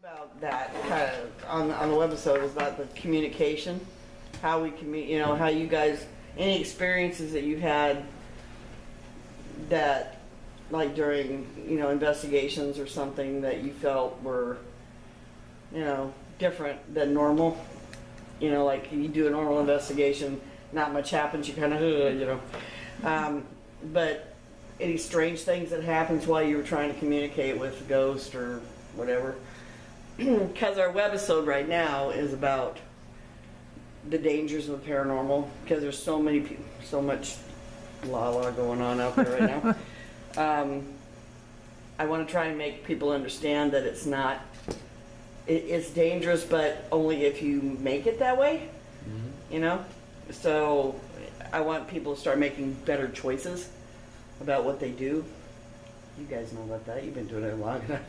about that kind of on the webisode is about the communication, how we how you guys, any experiences that you had that, like during, investigations or something that you felt were, different than normal. Like you do a normal investigation, not much happens, you kind of, but any strange things that happens while you were trying to communicate with a ghost or whatever. Because our webisode right now is about the dangers of the paranormal, because there's so many people, so much la going on out there right now. I want to try and make people understand that it's dangerous, but only if you make it that way, So I want people to start making better choices about what they do. You guys know about that. You've been doing it long enough.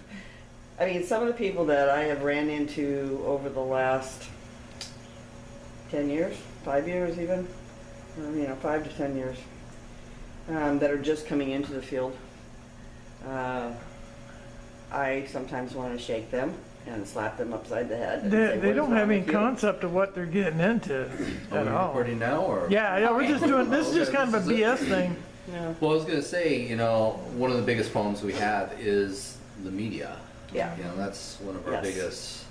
I mean, some of the people that I have ran into over the last 10 years, 5 years even, or, 5 to 10 years, that are just coming into the field, I sometimes want to shake them and slap them upside the head. And say, They don't have any concept of what they're getting into at all. Recording now, or? Yeah, we're just doing, this is just kind of a BS thing. Yeah. Well, I was going to say, one of the biggest problems we have is the media. Yeah. That's one of our biggest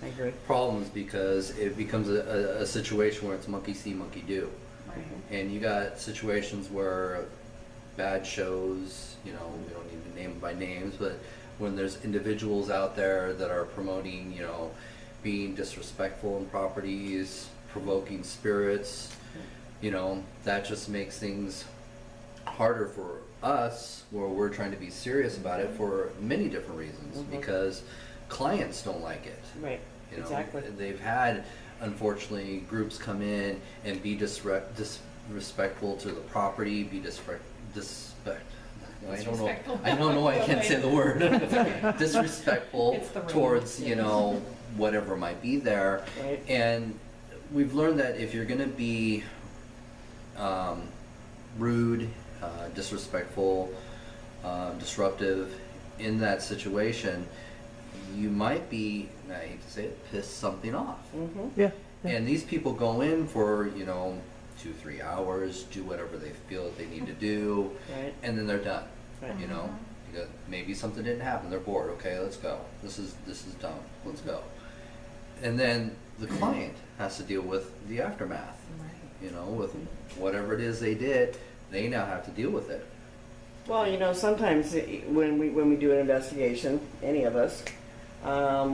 problems, because it becomes a situation where it's monkey see, monkey do. Right. And you got situations where bad shows, we don't need to name them by names, but when there's individuals out there that are promoting, being disrespectful in properties, provoking spirits, that just makes things harder for us, where we're trying to be serious about it for many different reasons, because clients don't like it. Right. Exactly. They've had, unfortunately, groups come in and be disrespectful to the property, be I don't know. I can't say the word. Disrespectful towards whatever might be there. Right. And we've learned that if you're going to be rude, disrespectful, disruptive in that situation, you might be, I hate to say it, piss something off. Mm-hmm. Yeah. And these people go in for 2-3 hours, do whatever they feel that they need to do, Right. and then they're done. Right. Because maybe something didn't happen. They're bored. Okay, let's go. This is dumb. Let's go. And then the client has to deal with the aftermath. Right. With whatever it is they did, they now have to deal with it. Well, sometimes when we do an investigation, any of us,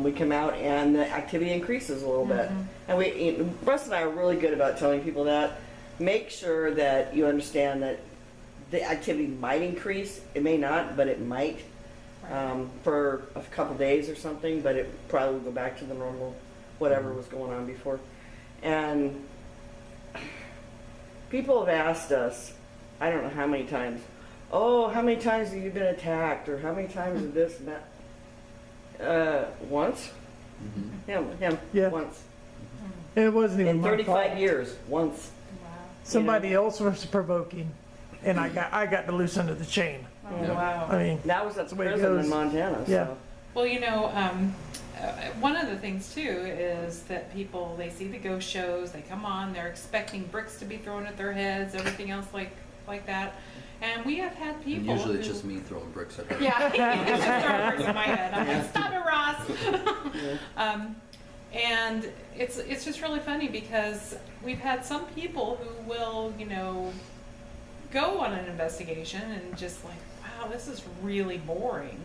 we come out and the activity increases a little bit. And Russ and I are really good about telling people that. Make sure that you understand that the activity might increase. It may not, but it might, for a couple days or something, but it probably will go back to the normal, whatever was going on before. And people have asked us, I don't know how many times, how many times have you been attacked, or how many times is this and that? Once. Him. Yeah. Once. It wasn't even In my 35 fault. years, once. Somebody else was provoking, and I got to loose under the chain. Oh, wow. I mean, That was at the the way it prison goes. in Montana. Yeah. So. Well, one of the things too is that people, they see the ghost shows, they come on, they're expecting bricks to be thrown at their heads, everything else like that. And we have had And people usually who, it's just me throwing bricks at her. yeah, it's just throwing bricks in my head. I'm like, stop it, Ross. And it's just really funny, because we've had some people who will, go on an investigation and just like, wow, this is really boring.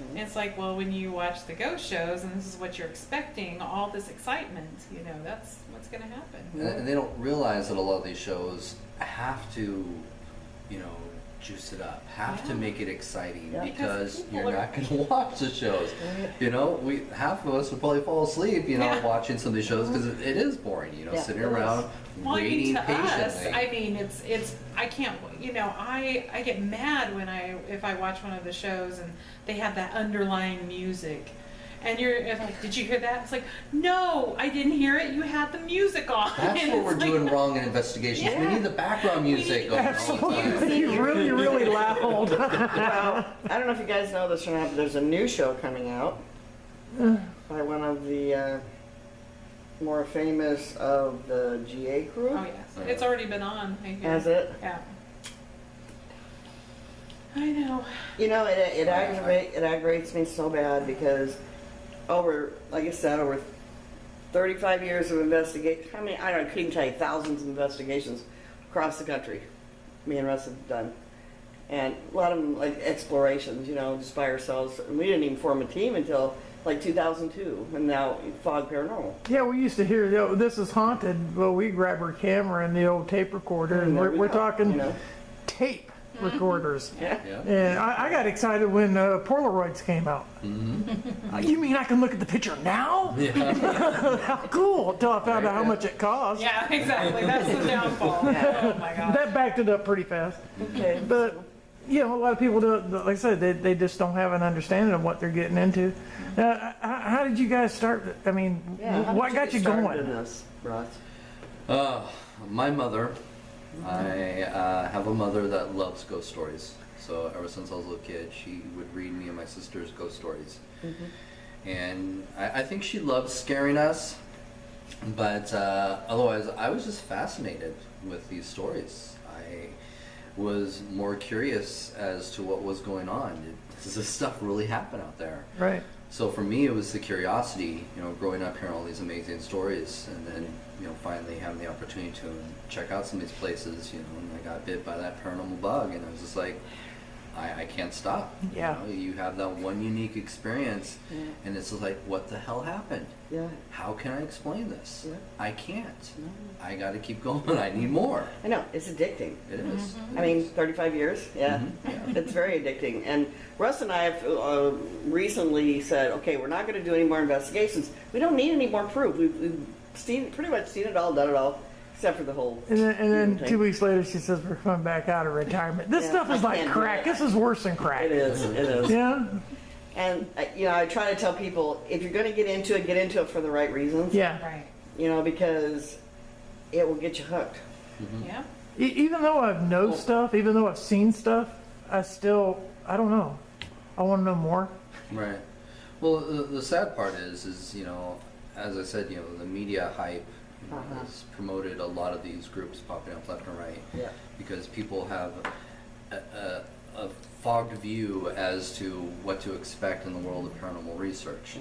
And it's like, well, when you watch the ghost shows and this is what you're expecting, all this excitement, that's what's going to happen. And they don't realize that a lot of these shows have to, juice it up, have to make it exciting, because you're not going to watch the shows. Half of us would probably fall asleep, watching some of these shows, because it is boring, sitting around waiting patiently. I mean, it's I can't, I get mad if I watch one of the shows and they have that underlying music. And it's like, did you hear that? It's like, no, I didn't hear it. You had the music on. That's what we're doing wrong in investigations. We need the background music going absolutely, really, really loud. Well, I don't know if you guys know this or not, but there's a new show coming out by one of the more famous of the GA crew. Oh yes, it's already been on. I hear. Has it? Yeah. I know. You know, it aggravates me so bad because like I said, over 35 years of investigation. I mean, I couldn't tell you, thousands of investigations across the country. Me and Russ have done, and a lot of them like explorations. You know, just by ourselves. And we didn't even form a team until like 2002, and now Fog Paranormal. Yeah, we used to hear, this is haunted. Well, we grab our camera and the old tape recorder, and there we we're go, talking you know. tape recorders. Yeah. Yeah. And I got excited when Polaroids came out. You mean I can look at the picture now? Yeah. How cool! Until I found out how much it cost. Yeah, exactly. That's the downfall. Oh my gosh. That backed it up pretty fast. Okay. But you know, a lot of people don't, like I said, they just don't have an understanding of what they're getting into. How did you guys start? I mean, Yeah, what got you get started going? in this, Russ? My mother, I have a mother that loves ghost stories. So ever since I was a little kid, she would read me and my sisters ghost stories. And I think she loves scaring us, but otherwise I was just fascinated with these stories. I was more curious as to what was going on. Does this stuff really happen out there? Right. So for me, it was the curiosity, you know, growing up hearing all these amazing stories, and then, you know, finally having the opportunity to check out some of these places, you know, and I got bit by that paranormal bug, and I was just like, I can't stop. Yeah. You know, you have that one unique experience, and it's just like, what the hell happened? Yeah. How can I explain this? Yeah. I can't. No. I got to keep going. I need more. I know, it's addicting. It is. I mean, 35 years, yeah. Yeah. It's very addicting. And Russ and I have recently said, okay, we're not going to do any more investigations. We don't need any more proof. We've pretty much seen it all, done it all, except for the whole. And then thing. 2 weeks later, she says we're coming back out of retirement. This Yeah, stuff is I like can't do crack. it. This is worse than crack. It is. Yeah. And, you know, I try to tell people, if you're going to get into it for the right reasons. Yeah. Right. You know, because it will get you hooked. Yeah. Even though I've known stuff, even though I've seen stuff, I don't know. I want to know more. Right. Well, the sad part is, you know, as I said, you know, the media hype, you know, has promoted a lot of these groups popping up left and right. Yeah. Because people have a fogged view as to what to expect in the world of paranormal research.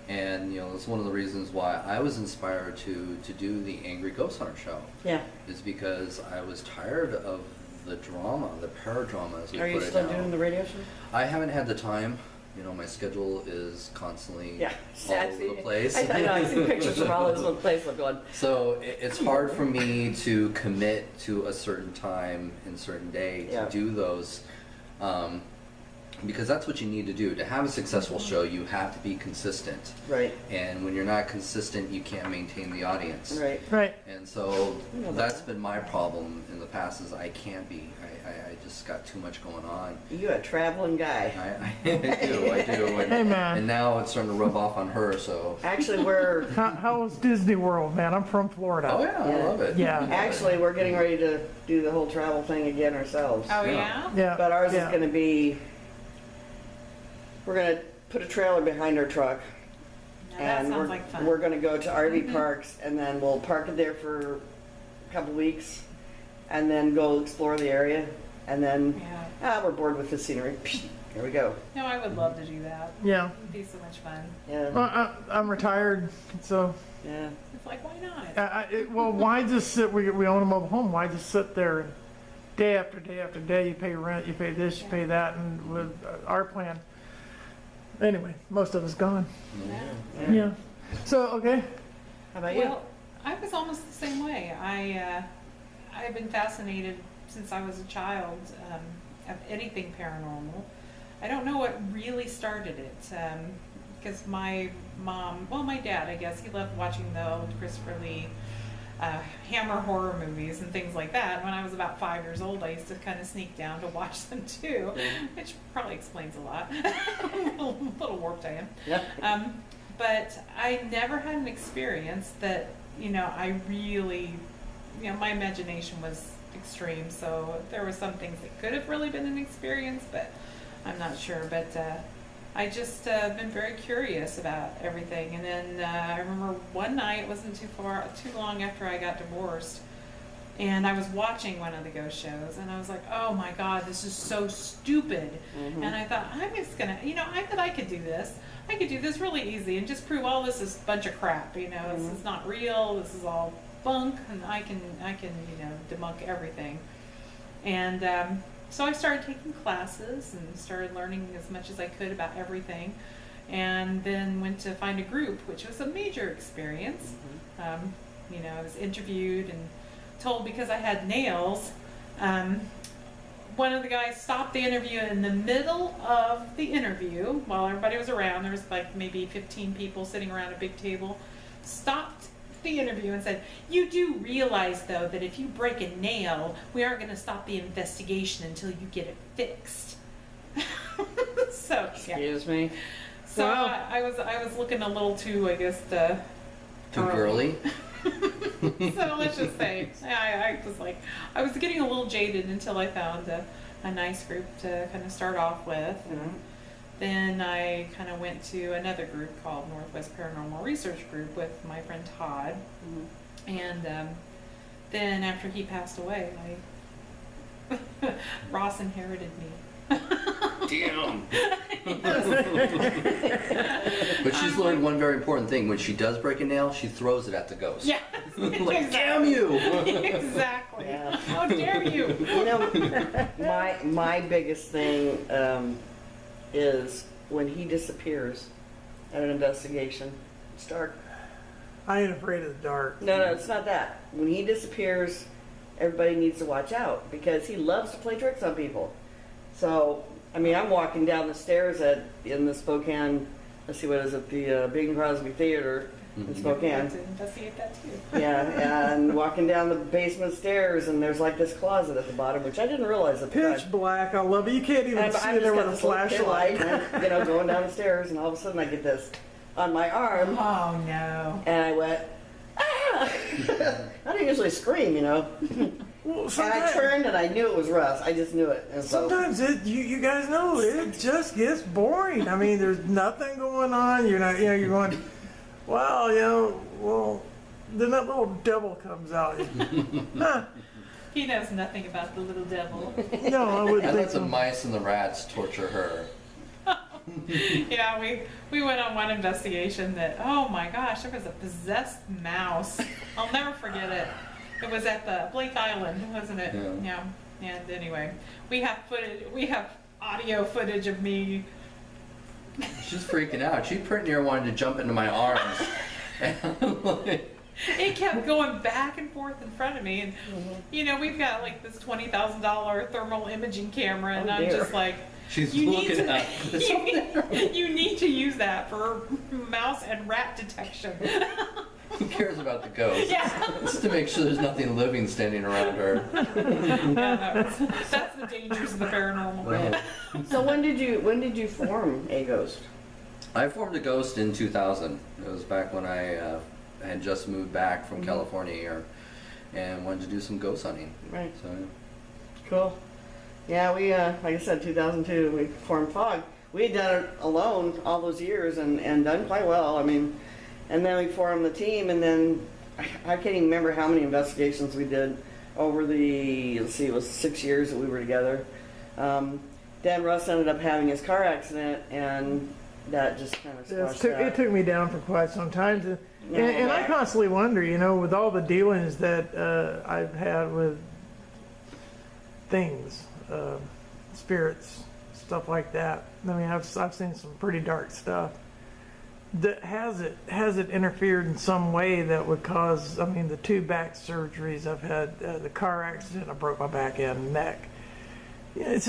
And, you know, it's one of the reasons why I was inspired to do the Angry Ghost Hunter show. Yeah. Is because I was tired of the drama, the paradrama, as we Are put you it still now. doing the radio show? I haven't had the time. You know, my schedule is constantly all over the place. I know, I see pictures from all over the place. I'm going, So it's hard for me to commit to a certain time and certain day to do those. Because that's what you need to do. To have a successful show, you have to be consistent. right, And when you're not consistent, you can't maintain the audience. right. Right. And so that's been my problem in the past is I can't be. I just got too much going on. You a traveling guy. I do. And, Hey, man. and now it's starting to rub off on her, so. Actually, we're How was Disney World, man? I'm from Florida. Oh yeah, I love it. Yeah. actually we're getting ready to do the whole travel thing again ourselves. Oh Yeah. yeah. Yeah. But ours yeah. is going to be. We're going to put a trailer behind our truck, Now, that and sounds like fun. we're going to go to RV parks, and then we'll park it there for a couple weeks, and then go explore the area, and then Yeah. we're bored with the scenery. Here we go. No, I would love to do that. Yeah. It'd be so much fun. Yeah, Well, I'm retired, so yeah. It's like, why not? well, why just sit? We own a mobile home. Why just sit there and day after day after day? You pay rent, you pay this, you pay that, and with our plan. Anyway, most of us gone. Yeah. Yeah. So okay. How about you? Well, I was almost the same way. I've been fascinated since I was a child of anything paranormal. I don't know what really started it, because my mom, well, my dad, I guess, he loved watching the old Christopher Lee Hammer horror movies and things like that. When I was about 5 years old, I used to kind of sneak down to watch them too, which probably explains a lot. a little warped I am. Yeah. But I never had an experience that, you know, I really, you know, my imagination was extreme. So there were some things that could have really been an experience, but I'm not sure. But I just been very curious about everything. And then I remember one night, it wasn't too long after I got divorced, and I was watching one of the ghost shows, and I was like, oh my God, this is so stupid. And I thought, I'm just gonna, I thought I could do this. I could do this really easy and just prove all this is a bunch of crap. This is not real. This is all bunk, and I can debunk everything. And so I started taking classes and started learning as much as I could about everything, and then went to find a group, which was a major experience. I was interviewed and told because I had nails. One of the guys stopped the interview in the middle of the interview while everybody was around. There was like maybe 15 people sitting around a big table. Stopped the interview and said, "You do realize though that if you break a nail, we aren't going to stop the investigation until you get it fixed." So yeah. Excuse me. So I was looking a little too, I guess, Too girly? so let's just say I was getting a little jaded until I found a nice group to kind of start off with. And then I kind of went to another group called Northwest Paranormal Research Group with my friend Todd. And then after he passed away, Ross inherited me. Damn. But she's learned one very important thing. When she does break a nail, she throws it at the ghost. Yeah. Like, damn you. Exactly. Yeah. How dare you? My biggest thing is when he disappears at an investigation. It's dark. I ain't afraid of the dark. No, it's not that. When he disappears, everybody needs to watch out because he loves to play tricks on people. So, I'm walking down the stairs in the Spokane, let's see, what is it, the Bing Crosby Theater in Spokane. To investigate that too. Yeah, and walking down the basement stairs, and there's like this closet at the bottom, which I didn't realize at the time. Pitch black, I love it. You can't even And see I'm there just with got a this little kid flashlight. light, and, going down the stairs, and all of a sudden I get this on my arm, Oh no. and I went, ah! I don't usually scream, Well, And I sometimes, turned and I knew it was Russ. I just knew it. And so, sometimes you guys know it just gets boring. There's nothing going on. You're not, you're going, well, then that little devil comes out. Huh. He knows nothing about the little devil. No, I wouldn't I think let the so. mice and the rats torture her. Yeah, we went on one investigation that, oh my gosh, there was a possessed mouse. I'll never forget it. It was at the Blake Island, wasn't it? Yeah. And anyway, we have audio footage of me. She's freaking out. She pretty near wanted to jump into my arms. And I'm like, It kept going back and forth in front of me, and we've got like this $20,000 thermal imaging camera, and Oh, I'm dear. just like, she's you looking at you need to use that for mouse and rat detection. Who cares about the ghost? Yeah. Just to make sure there's nothing living standing around her. That's the dangers of the paranormal. Right. so when did you form AGHOST? I formed a ghost in 2000. It was back when I had just moved back from California here and wanted to do some ghost hunting. Right. So Cool. Yeah, we like I said, 2002 we formed Fog. We had done it alone all those years and done quite well. And then we formed the team, and then I can't even remember how many investigations we did over the, it was 6 years that we were together. Then Russ ended up having his car accident, and that just kind of Yeah, squashed it that. took me down for quite some time. No, And I yeah. constantly wonder, with all the dealings that I've had with things, spirits, stuff like that. I've seen some pretty dark stuff. That has it interfered in some way that would cause? The 2 back surgeries I've had, the car accident, I broke my back and neck. It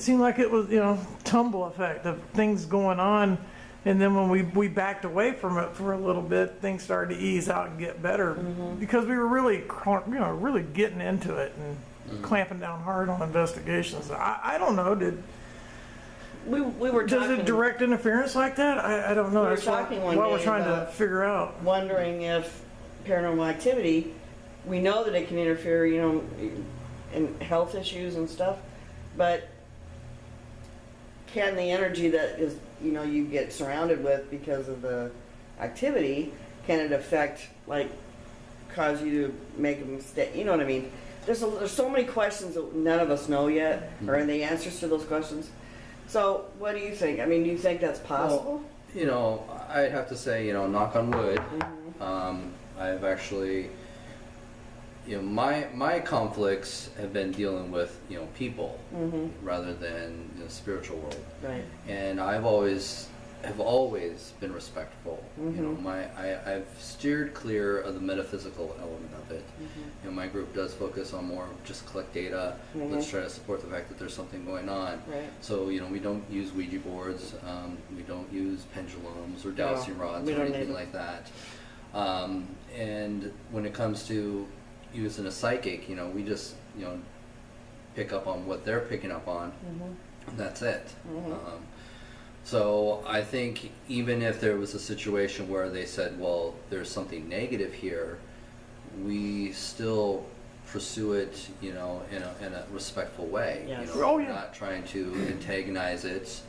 seemed like it was tumble effect of things going on, and then when we backed away from it for a little bit, things started to ease out and get better because we were really really getting into it and clamping down hard on investigations. I don't know. We were Does talking, it direct interference like that? I don't know. We were That's what talking one we're day trying to about figure out. wondering if paranormal activity, we know that it can interfere, in health issues and stuff, but can the energy that is, you get surrounded with because of the activity, can it affect, like, cause you to make a mistake? You know what I mean? There's so many questions that none of us know yet, or the answers to those questions. So, what do you think? I mean, do you think that's possible? Well, I'd have to say, knock on wood, I've actually, my conflicts have been dealing with, people rather than the spiritual world. Right. And I've always been respectful. I've steered clear of the metaphysical element of it. My group does focus on more just collect data. Let's try to support the fact that there's something going on. Right. So we don't use Ouija boards. We don't use pendulums or dowsing rods or anything like that. And when it comes to using a psychic, we just pick up on what they're picking up on. And that's it. So I think even if there was a situation where they said, well, there's something negative here, we still pursue it, in a respectful way. Yes. We're not trying to antagonize it.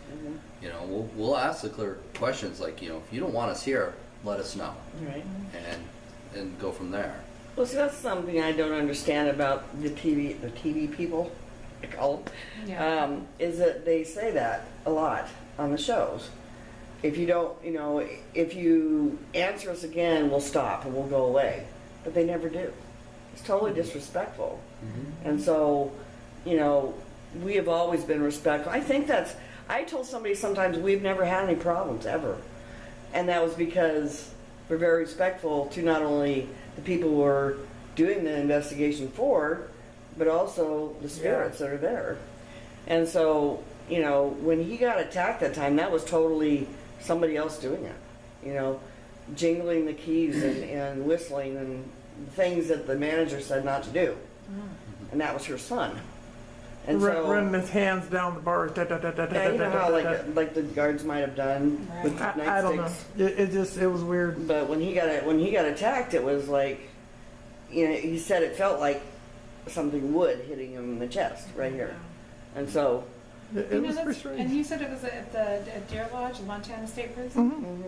We'll ask the clear questions like, if you don't want us here, let us know. Right. And go from there. Well, see, that's something I don't understand about the TV people, I call them, is that they say that a lot on the shows. If you don't, if you answer us again, we'll stop and we'll go away. But they never do. It's totally disrespectful. And so, we have always been respectful. I told somebody sometimes we've never had any problems, ever. And that was because we're very respectful to not only the people who are doing the investigation for, but also the spirits that are there. And so, when he got attacked that time, that was totally somebody else doing it. Jingling the keys and whistling and things that the manager said not to do. And that was her son. And so running his hands down the bars. you know how like the guards might have done with nightsticks. I don't know. It was weird. But when he got attacked, it was like, he said it felt like something wood hitting him in the chest right here. And so It was pretty strange. And you said it was at Deer Lodge, Montana State Prison?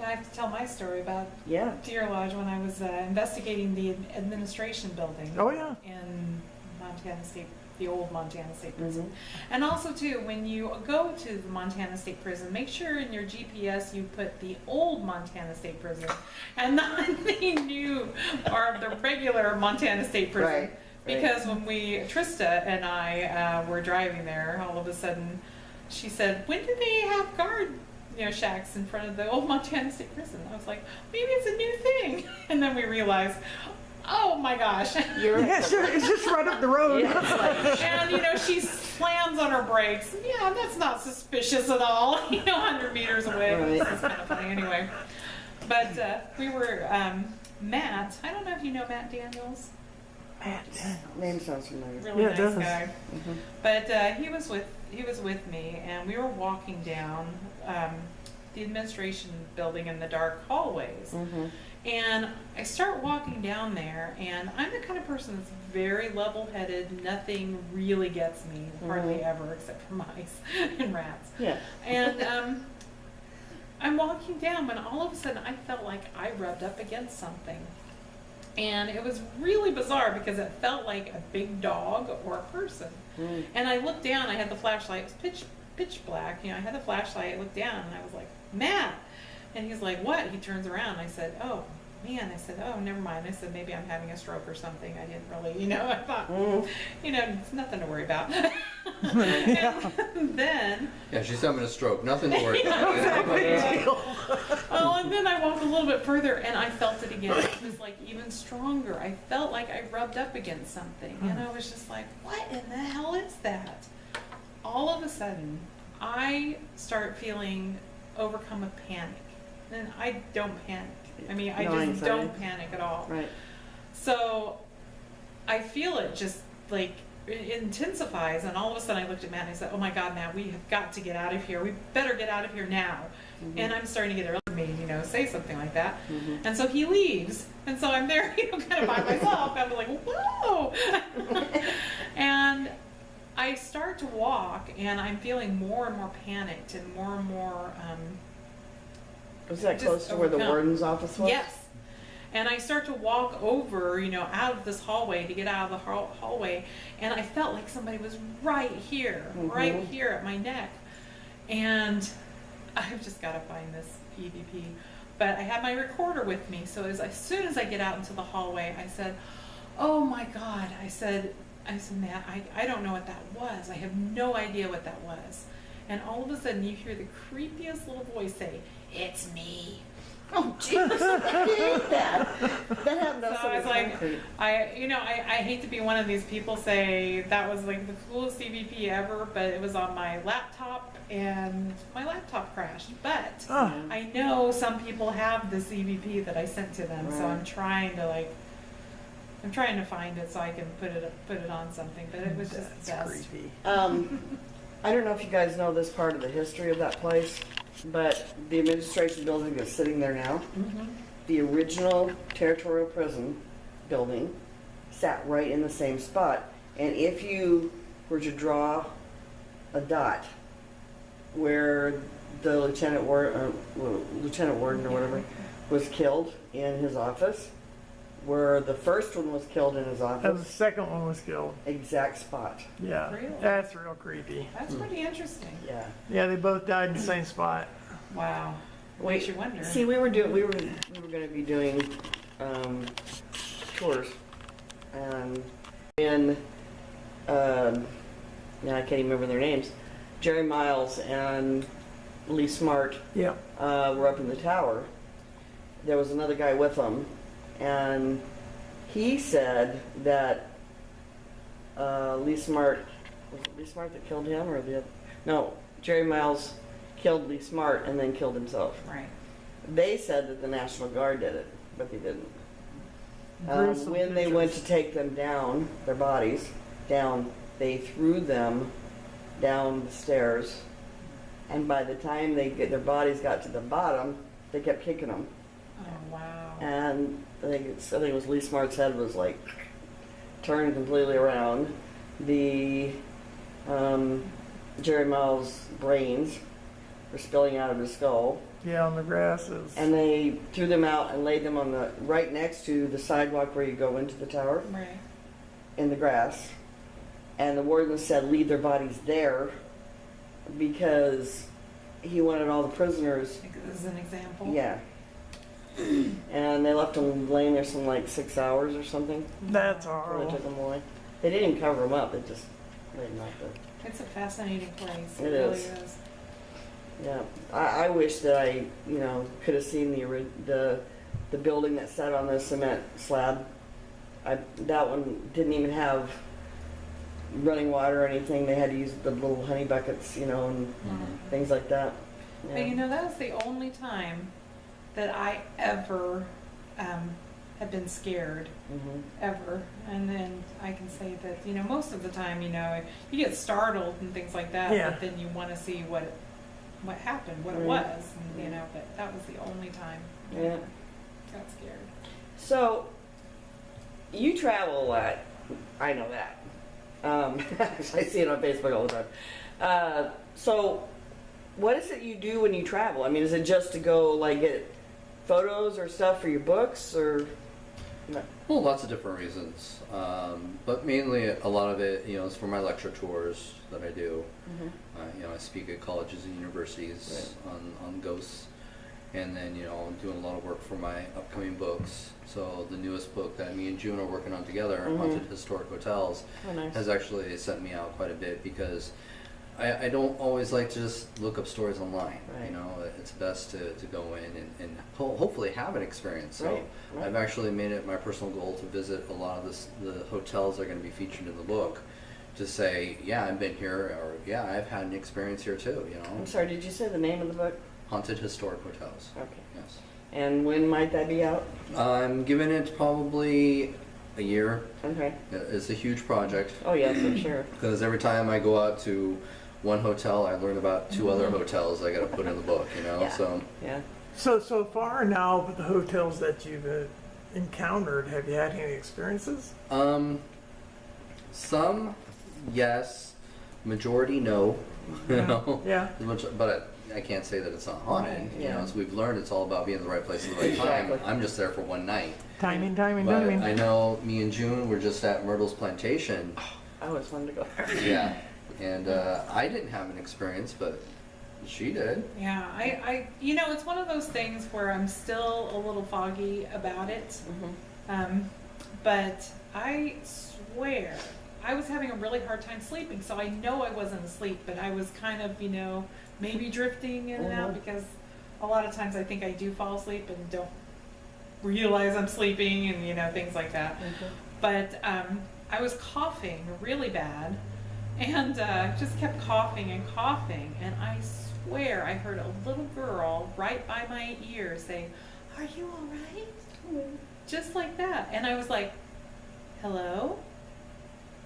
I have to tell my story about Deer Lodge when I was investigating the administration building. Oh, yeah. In Montana State, the old Montana State Prison. And also, too, when you go to the Montana State Prison, make sure in your GPS you put the old Montana State Prison and not the new or the regular Montana State Prison. Right. Because when Trista and I were driving there, all of a sudden she said, when did they have guard shacks in front of the old Montana State Prison? I was like, maybe it's a new thing. And then we realized, oh my gosh. It's just right up the road. And she slams on her brakes. Yeah, that's not suspicious at all. 100 meters away. Right. This is kind of funny anyway. But we were, Matt, I don't know if you know Matt Daniels. Name sounds familiar. Really nice does. guy. But he was with me, and we were walking down the administration building in the dark hallways. And I start walking down there, and I'm the kind of person that's very level-headed. Nothing really gets me, hardly ever, except for mice and rats. Yeah. And I'm walking down, when all of a sudden I felt like I rubbed up against something. And it was really bizarre because it felt like a big dog or a person. And I looked down, I had the flashlight, it was pitch black, I had the flashlight, I looked down and I was like, Matt! And he's like, what? He turns around, I said, oh, man. I said, oh, never mind. I said, maybe I'm having a stroke or something. I didn't really, I thought, it's nothing to worry about. And then... Yeah, she's having a stroke. Nothing to worry about. Well, and then I walked a little bit further and I felt it again. It was like even stronger. I felt like I rubbed up against something. And I was just like, what in the hell is that? All of a sudden, I start feeling overcome with panic. And I don't panic. I mean, I just don't panic at all. Right. So I feel it just like it intensifies, and all of a sudden I looked at Matt and I said, oh my God, Matt, we have got to get out of here. We better get out of here now. And I'm starting to get a me, say something like that. And so he leaves. And so I'm there, kind of by myself. I'm like, whoa. And I start to walk, walk, and I'm feeling more and more panicked and more. Was that just close to where the overcome. warden's office was? Yes. And I start to walk over, out of this hallway to get out of the hallway, and I felt like somebody was right here at my neck. And I've just got to find this EVP. But I had my recorder with me, so as soon as I get out into the hallway, I said, "Oh my God!" I said, "Matt, I don't know what that was. I have no idea what that was." And all of a sudden, you hear the creepiest little voice say, "It's me." Oh, Jesus, I hate that. That happened to us So I in was the like, concrete. I hate to be one of these people say that was like the coolest EVP ever, but it was on my laptop and my laptop crashed. But Oh. I know some people have this EVP that I sent to them, so Right. I'm trying to find it so I can put it on something. But it was just the That's best. creepy. I don't know if you guys know this part of the history of that place, but the administration building is sitting there now. Mm-hmm. The original territorial prison building sat right in the same spot. And if you were to draw a dot where the lieutenant warden or whatever was killed in his office, where the first one was killed in his And the office, second one was killed. exact spot. Yeah. Really? That's real creepy. That's pretty interesting. Yeah. Yeah, they both died in the same spot. Wow. Makes you wonder. See, we were going to be doing tours, and now I can't even remember their names. Jerry Miles and Lee Smart Yeah. were up in the tower. There was another guy with them, and he said that Lee Smart, was it Lee Smart that killed him, or the other? No, Jerry Miles killed Lee Smart and then killed himself. Right. They said that the National Guard did it, but they didn't. Gruesome When they went pictures. to take them down, their bodies down, they threw them down the stairs, and by the time their bodies got to the bottom, they kept kicking them. Oh, wow. And I think it was Lee Smart's head was like turned completely around. The Jerry Miles' brains were spilling out of his skull. Yeah, on the grasses. And they threw them out and laid them on the right next to the sidewalk where you go into the tower Right. in the grass. And the warden said leave their bodies there because he wanted all the prisoners. As an example. Yeah. And they left them laying there some like 6 hours or something That's before they horrible. took them away. They didn't even cover them up. They just laid them out there. It's a fascinating place. It really is. is. Yeah, I wish that I, could have seen the building that sat on the cement slab. That one didn't even have running water or anything. They had to use the little honey buckets, and Mhm. things like that. But that was the only time that I ever had been scared, Hmm. ever. And then I can say that, most of the time, you get startled and things like that, Yeah. but then you want to see what happened, what it Right. was, and, but that was the only time I Yeah. got scared. So, you travel a lot. I know that. I see it on Facebook all the time. So, what is it you do when you travel? I mean, is it just to go get photos or stuff for your books, or? Well, lots of different reasons, but mainly a lot of it, is for my lecture tours that I do. Mhm. I speak at colleges and universities on ghosts, and then I'm doing a lot of work for my upcoming books. So the newest book that me and June are working on together, Mhm. Haunted Historic Hotels, Oh, nice. has actually sent me out quite a bit because I don't always like to just look up stories online. Right. It's best to go in and hopefully have an experience. So Right, right. I've actually made it my personal goal to visit a lot of the hotels that are going to be featured in the book, to say, yeah, I've been here, or yeah, I've had an experience here too. I'm sorry, did you say the name of the book? Haunted Historic Hotels. Okay. Yes. And when might that be out? I'm giving it probably a year. Okay. It's a huge project. Oh, yes, I'm sure. Because every time I go out to one hotel, I learn about two other hotels I got to put in the book, Yeah. So Yeah. So far now, with the hotels that you've encountered, have you had any experiences? some, yes. Majority, no. You know? Yeah. But I can't say that it's not haunted. Right, You know, yeah. as we've learned, it's all about being in the right place at the right time. Exactly. I'm just there for one night. Timing. But I know me and June were just at Myrtle's Plantation. I always wanted to go there. Yeah. And I didn't have an experience, but she did. Yeah, you know, it's one of those things where I'm still a little foggy about it. But I swear, I was having a really hard time sleeping, so I know I wasn't asleep, but I was kind of, you know, maybe drifting in and out, because a lot of times I think I do fall asleep and don't realize I'm sleeping, and, you know, things like that. But I was coughing really bad, and just kept coughing, and I swear I heard a little girl right by my ear say, "Are you all right?" Just like that. And I was like, "Hello?"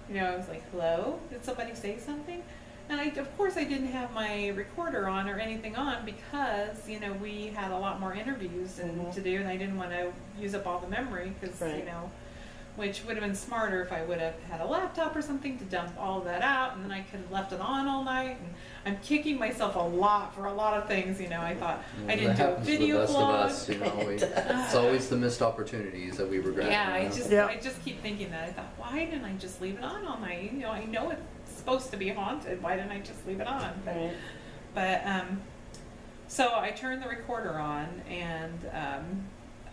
You know, I was like, "Hello? Did somebody say something?" And of course I didn't have my recorder on or anything on, because, you know, we had a lot more interviews to do, and I didn't want to use up all the memory, because, you know, which would have been smarter if I would have had a laptop or something to dump all of that out, and then I could have left it on all night. And I'm kicking myself a lot for a lot of things, you know. I thought I didn't do a video to the best vlog. of us, you know. It's always the missed opportunities that we regret. Yeah, you know? I just keep thinking that. I thought, why didn't I just leave it on all night? You know, I know it's supposed to be haunted. Why didn't I just leave it on? But so I turned the recorder on, and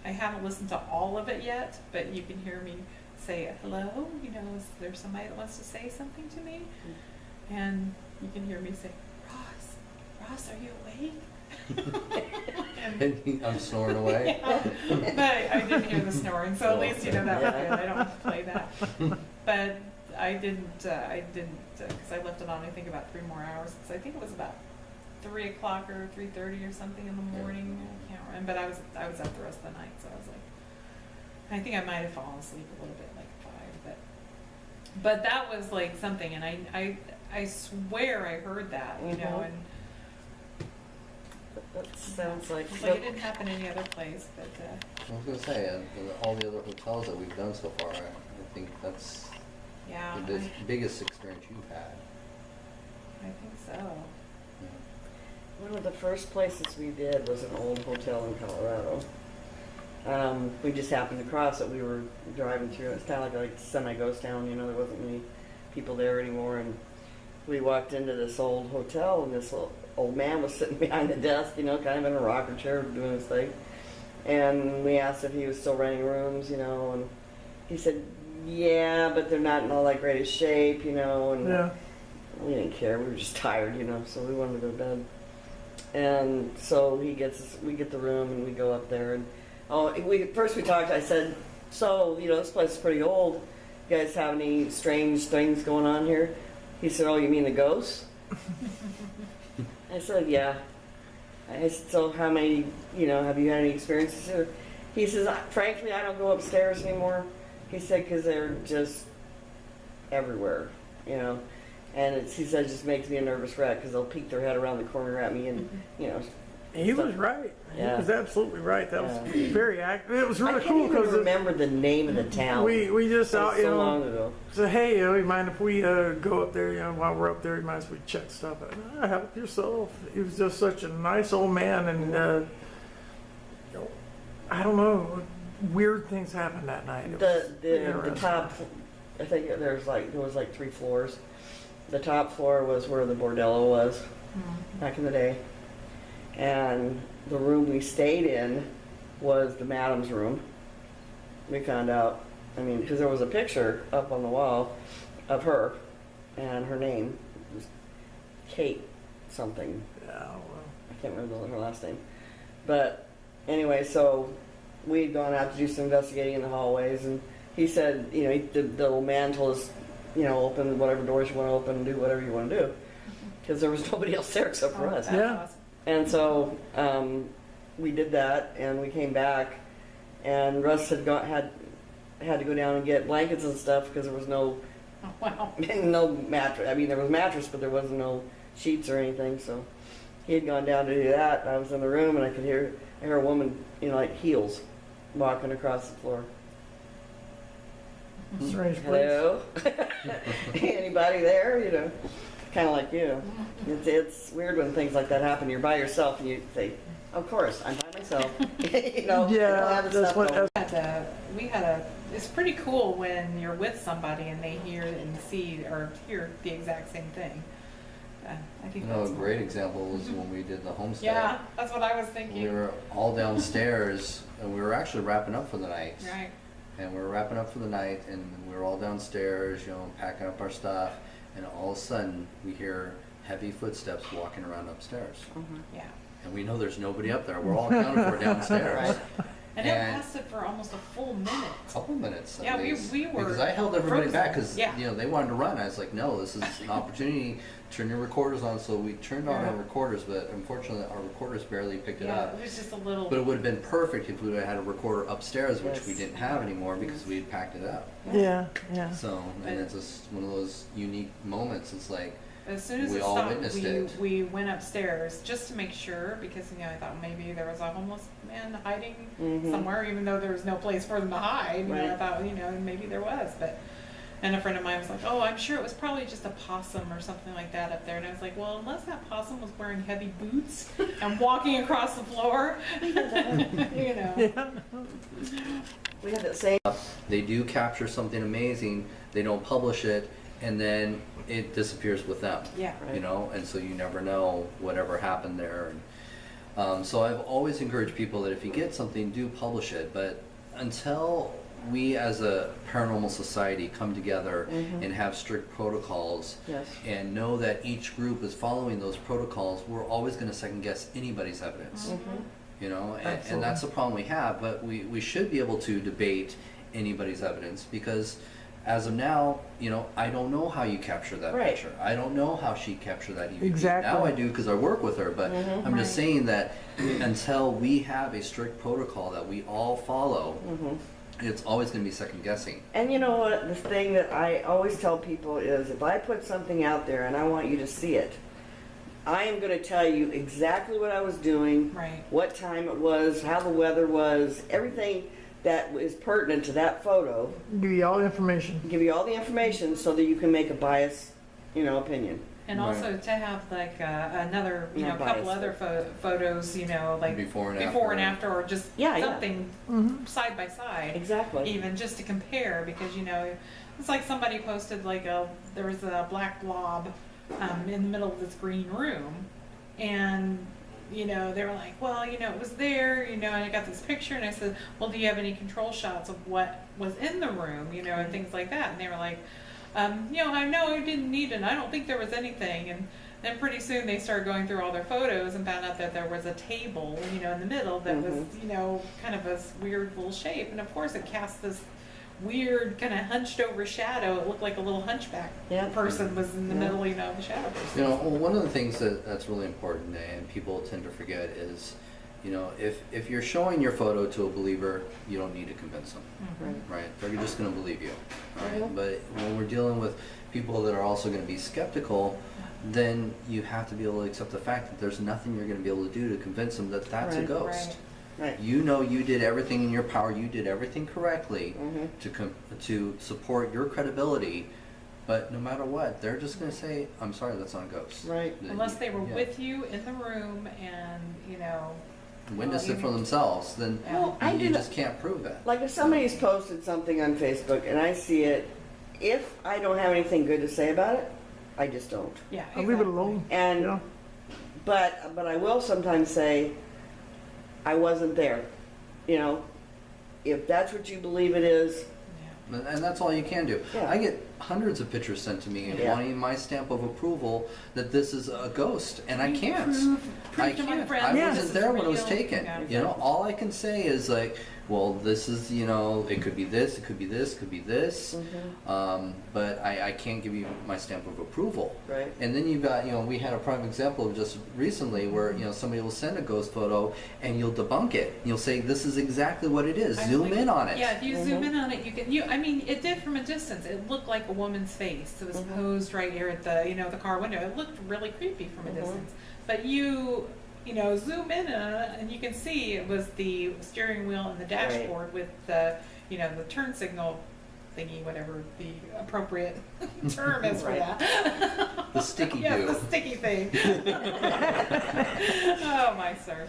I haven't listened to all of it yet, but you can hear me say, "Hello, you know, is there somebody that wants to say something to me?" And you can hear me say, Ross, are you awake?" And I'm snoring away. But I didn't hear the snoring, so at least, you know, that was good. I don't have to play that. But I didn't, because I left it on, I think, about 3 more hours, because I think it was about 3 o'clock or 3:30 or something in the morning. I can't remember, but I was up the rest of the night, so I was like, I think I might have fallen asleep a little bit, like 5, but that was like something, and I swear I heard that, you know, and That sounds like. it's like it didn't happen any other place, but I was gonna say, all the other hotels that we've done so far, I think that's yeah, the biggest experience you've had. I think so. Yeah. One of the first places we did was an old hotel in Colorado. We just happened to cross it. We were driving through. It's kind of like a semi-ghost town, you know. There wasn't many people there anymore, and we walked into this old hotel, and this old man was sitting behind the desk, you know, kind of in a rocker chair doing his thing. And we asked if he was still renting rooms, you know, and he said, "Yeah, but they're not in all that great a shape, you know." And we didn't care. We were just tired, you know, so we wanted to go to bed. And so we get the room, and we go up there, and first we talked. I said, "So, you know, this place is pretty old. You guys have any strange things going on here?" He said, "Oh, you mean the ghosts?" I said, "Yeah." I said, "So how many, you know, have you had any experiences here?" He says, "Frankly, I don't go upstairs anymore." He said, "Because they're just everywhere, you know." And he said, "It just makes me a nervous wreck, because they'll peek their head around the corner at me, and, you know." He was right. Yeah. He was absolutely right. That was very active. It was really I cool can't even because remember the name of the town. we just That out, was you so know, long ago. said, "Hey, you know, you mind if we go up there? You know, while we're up there, you might as well check stuff out." Help yourself. He was just such a nice old man, and you know, I don't know, weird things happened that night. It was The interesting. top, I think there was like 3 floors. The top floor was where the bordello was back in the day, and the room we stayed in was the madam's room. We found out, I mean, because there was a picture up on the wall of her, and her name was Kate something. Yeah, well, I can't remember her last name. But anyway, so we'd gone out to do some investigating in the hallways, and he said, you know, the old man told us, you know, open whatever doors you want to open and do whatever you want to do, because there was nobody else there except for us. That's Yeah. awesome. And so we did that, and we came back, and Russ had to go down and get blankets and stuff, because there was no Oh, wow. no mattress. I mean, there was a mattress, but there wasn't no sheets or anything. So he had gone down to do that. And I was in the room, and I hear a woman, you know, like heels, walking across the floor. strange place. Hello, anybody there? You know, kind of like you. It's weird when things like that happen. You're by yourself and you think, of course, I'm by myself. You know, Yeah, that's that's what. It's pretty cool when you're with somebody and they hear and see or hear the exact same thing. I think You know, a that's great example was when we did the homestead. Yeah, that's what I was thinking. We were all downstairs, and we were actually wrapping up for the night. Right. And we were wrapping up for the night, and we were all downstairs, you know, packing up our stuff, and all of a sudden we hear heavy footsteps walking around upstairs. Yeah. And we know there's nobody up there. We're all accounted for downstairs. Right. And it lasted for almost a full minute. A couple minutes. Yeah, at least. we were Because I held everybody back because Yeah. you know they wanted to run. I was like, no, this is an opportunity. Turn your recorders on. So we turned on Yeah. our recorders, but unfortunately our recorders barely picked it Yeah, up. it was just a little. But it would have been perfect if we would have had a recorder upstairs, which Yes. we didn't have anymore because we had packed it up. Yeah, yeah. So, and it's just one of those unique moments. It's like, As soon as we it all stopped, witnessed it. we went upstairs just to make sure because I thought maybe there was a homeless man hiding somewhere, even though there was no place for them to hide. You know, I Right. thought maybe there was, but. And a friend of mine was like, "Oh, I'm sure it was probably just a possum or something like that up there." And I was like, "Well, unless that possum was wearing heavy boots and walking across the floor, you know." Yeah. We had that same. they do capture something amazing. They don't publish it, and then it disappears with them. Yeah. You know, and so you never know whatever happened there. And, so I've always encouraged people that if you get something, do publish it. But until we as a paranormal society come together and have strict protocols Yes. and know that each group is following those protocols, we're always going to second guess anybody's evidence. You know, and that's the problem we have. But we should be able to debate anybody's evidence because as of now, you know, I don't know how you capture that Right. picture. I don't know how she captured that EVP. Exactly. Now I do because I work with her, but I'm just Right. saying that until we have a strict protocol that we all follow, it's always going to be second guessing. And you know what? The thing that I always tell people is if I put something out there and I want you to see it, I am going to tell you exactly what I was doing, Right. what time it was, how the weather was, everything that is pertinent to that photo. Give you all the information. Give you all the information so that you can make a biased, opinion. And Right. also to have like another, Not couple biased. other photos, like Before and after, or just Yeah, yeah. something side by side, Exactly. even just to compare, because it's like somebody posted there was a black blob in the middle of this green room, and they were like, well, it was there, and I got this picture, and I said, well, do you have any control shots of what was in the room, and things like that, and they were like, I know I didn't need it. I don't think there was anything. And then pretty soon they started going through all their photos and found out that there was a table, in the middle that was, kind of a weird little shape. And of course it cast this weird kind of hunched over shadow. It looked like a little hunchback person was in the middle, of the shadow person. One of the things that's really important and people tend to forget is, if you're showing your photo to a believer, you don't need to convince them, right? They're just going to believe you, right? But when we're dealing with people that are also going to be skeptical, then you have to be able to accept the fact that there's nothing you're going to be able to do to convince them that that's a Right. ghost. Right. You did everything in your power. You did everything correctly to support your credibility. But no matter what, they're just going to say, "I'm sorry, that's not a ghost." Right. Unless they were with you in the room and, witness it for themselves, then Well, I you do just can't prove that. Like if somebody's posted something on Facebook and I see it, if I don't have anything good to say about it, I just don't. yeah, I'll leave it alone. And Yeah. but I will sometimes say I wasn't there. If that's what you believe it is, And that's all you can do. Yeah. I get hundreds of pictures sent to me Yeah. wanting my stamp of approval that this is a ghost, and I can't. prove to my can't. friends I this wasn't is there when it was real. taken. Yeah. All I can say is like, well, this is, it could be this, it could be this, it could be this, but I can't give you my stamp of approval. Right. And then you've got, we had a prime example of just recently where, somebody will send a ghost photo and you'll debunk it. You'll say, this is exactly what it is. Zoom in on it. Yeah, if you zoom in on it, you can. It did from a distance. It looked like a woman's face. It was posed right here at the, the car window. It looked really creepy from a distance. But you zoom in on it, and you can see it was the steering wheel and the dashboard with the, the turn signal thingy, whatever the appropriate term is for Right. that. The sticky Yes, goo. the sticky thing. Oh my sir.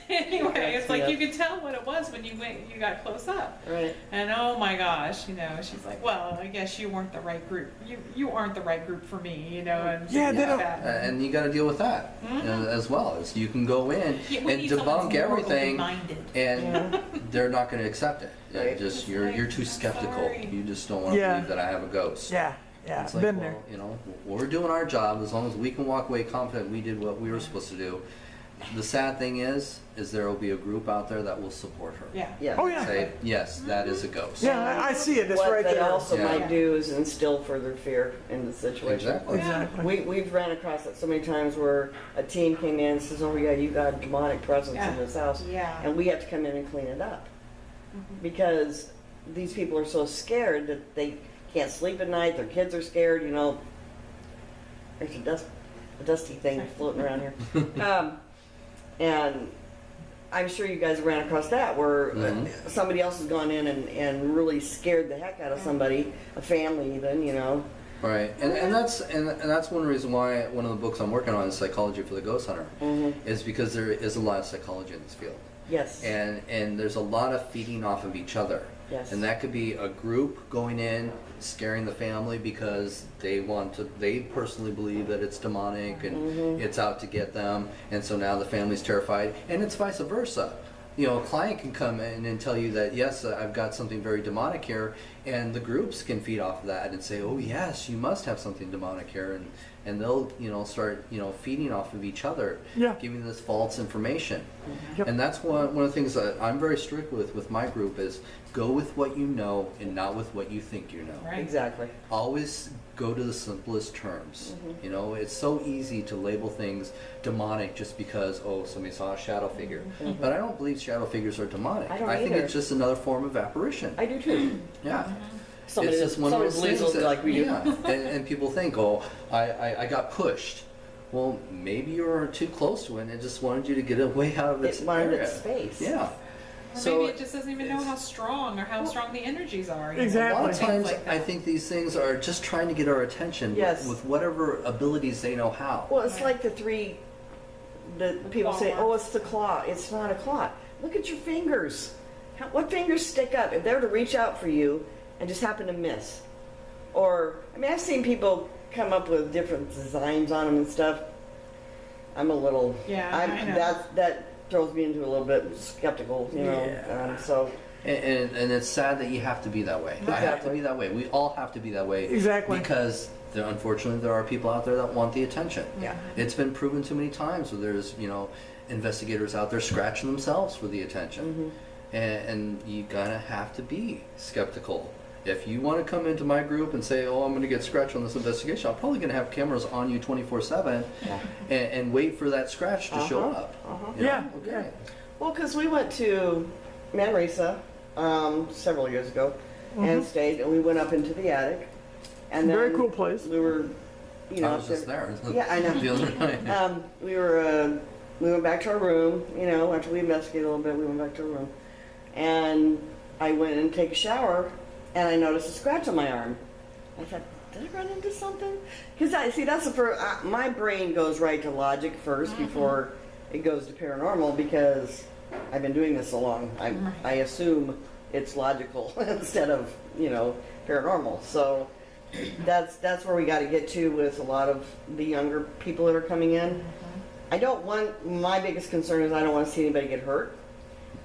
Anyway, it's like you could tell what it was when you got close up. Right. And oh my gosh, she's like, well, I guess you weren't the right group. You aren't the right group for me, and Yeah, things they like don't- that. And you got to deal with that as well. As you can go in Yeah, we and need someone debunk who's more everything, open-minded. and they're not going to accept it. Right. Just It's you're like, too I'm skeptical. sorry. You just don't want to Yeah. believe that I have a ghost. Yeah, yeah, It's like, been well, there. we're doing our job. As long as we can walk away confident we did what we were supposed to do. The sad thing is there will be a group out there that will support her. Yeah. Yeah. Oh yeah, Say, yes, that is a ghost. yeah, I see it. It's What right they there. also Yeah. might do is instill further fear in the situation. Exactly. Exactly. We've ran across that so many times where a team came in and says, oh yeah, you got a demonic presence Yeah. in this house. Yeah. And we have to come in and clean it up. Because these people are so scared that they can't sleep at night, their kids are scared, There's a dusty thing floating around here. And I'm sure you guys ran across that where somebody else has gone in and really scared the heck out of somebody, a family even, Right, and that's one reason why one of the books I'm working on is Psychology for the Ghost Hunter, is because there is a lot of psychology in this field, Yes. and there's a lot of feeding off of each other, Yes. and that could be a group going in scaring the family because they personally believe that it's demonic and it's out to get them, and so now the family's terrified, and it's vice versa. A client can come in and tell you that, yes, I've got something very demonic here, and the groups can feed off of that and say, oh yes, you must have something demonic here, and they'll start feeding off of each other, Yeah. giving this false information. Yep. And that's one of the things that I'm very strict with my group is go with what you know and not with what you think you know. Right. Exactly. Always go to the simplest terms. It's so easy to label things demonic just because, somebody saw a shadow figure. But I don't believe shadow figures are demonic. I don't think either. it's just another form of apparition. I do too. Yeah. Somebody it's just one of those believes things that, like we do. yeah. and people think, I got pushed. Well, maybe you were too close to it and it just wanted you to get away out of its It wanted area. its space. Yeah. Or So maybe it just doesn't even know how strong the energies are. Exactly. a lot of Things times like that. I think these things are just trying to get our attention Yes. with whatever abilities they know how. Well, it's like the people claw say, marks. oh, it's the claw. It's not a claw. Look at your fingers. What fingers stick up? If they were to reach out for you and just happen to miss. Or, I've seen people come up with different designs on them and stuff. I'm a little, Yeah, I know. that throws me into a little bit skeptical, Yeah. so, And it's sad that you have to be that way. I have to Exactly. be that way. We all have to be that way. Exactly. Because unfortunately there are people out there that want the attention. Yeah. It's been proven too many times where there's, investigators out there scratching themselves for the attention. And you gotta have to be skeptical. If you want to come into my group and say, I'm going to get scratched on this investigation, I'm probably going to have cameras on you 24/7 and wait for that scratch to show up. You know? Yeah, Okay. Well, because we went to Manresa several years ago and stayed, and we went up into the attic. And then Very cool place. We were, I was just there. Yeah, I know. The other night. We went back to our room. After we investigated a little bit, we went back to our room, and I went in to take a shower, and I noticed a scratch on my arm. I thought, did I run into something? Because that's the first. My brain goes right to logic first before it goes to paranormal because I've been doing this so long. I assume it's logical instead of paranormal. So that's where we got to get to with a lot of the younger people that are coming in. I don't want. My biggest concern is I don't want to see anybody get hurt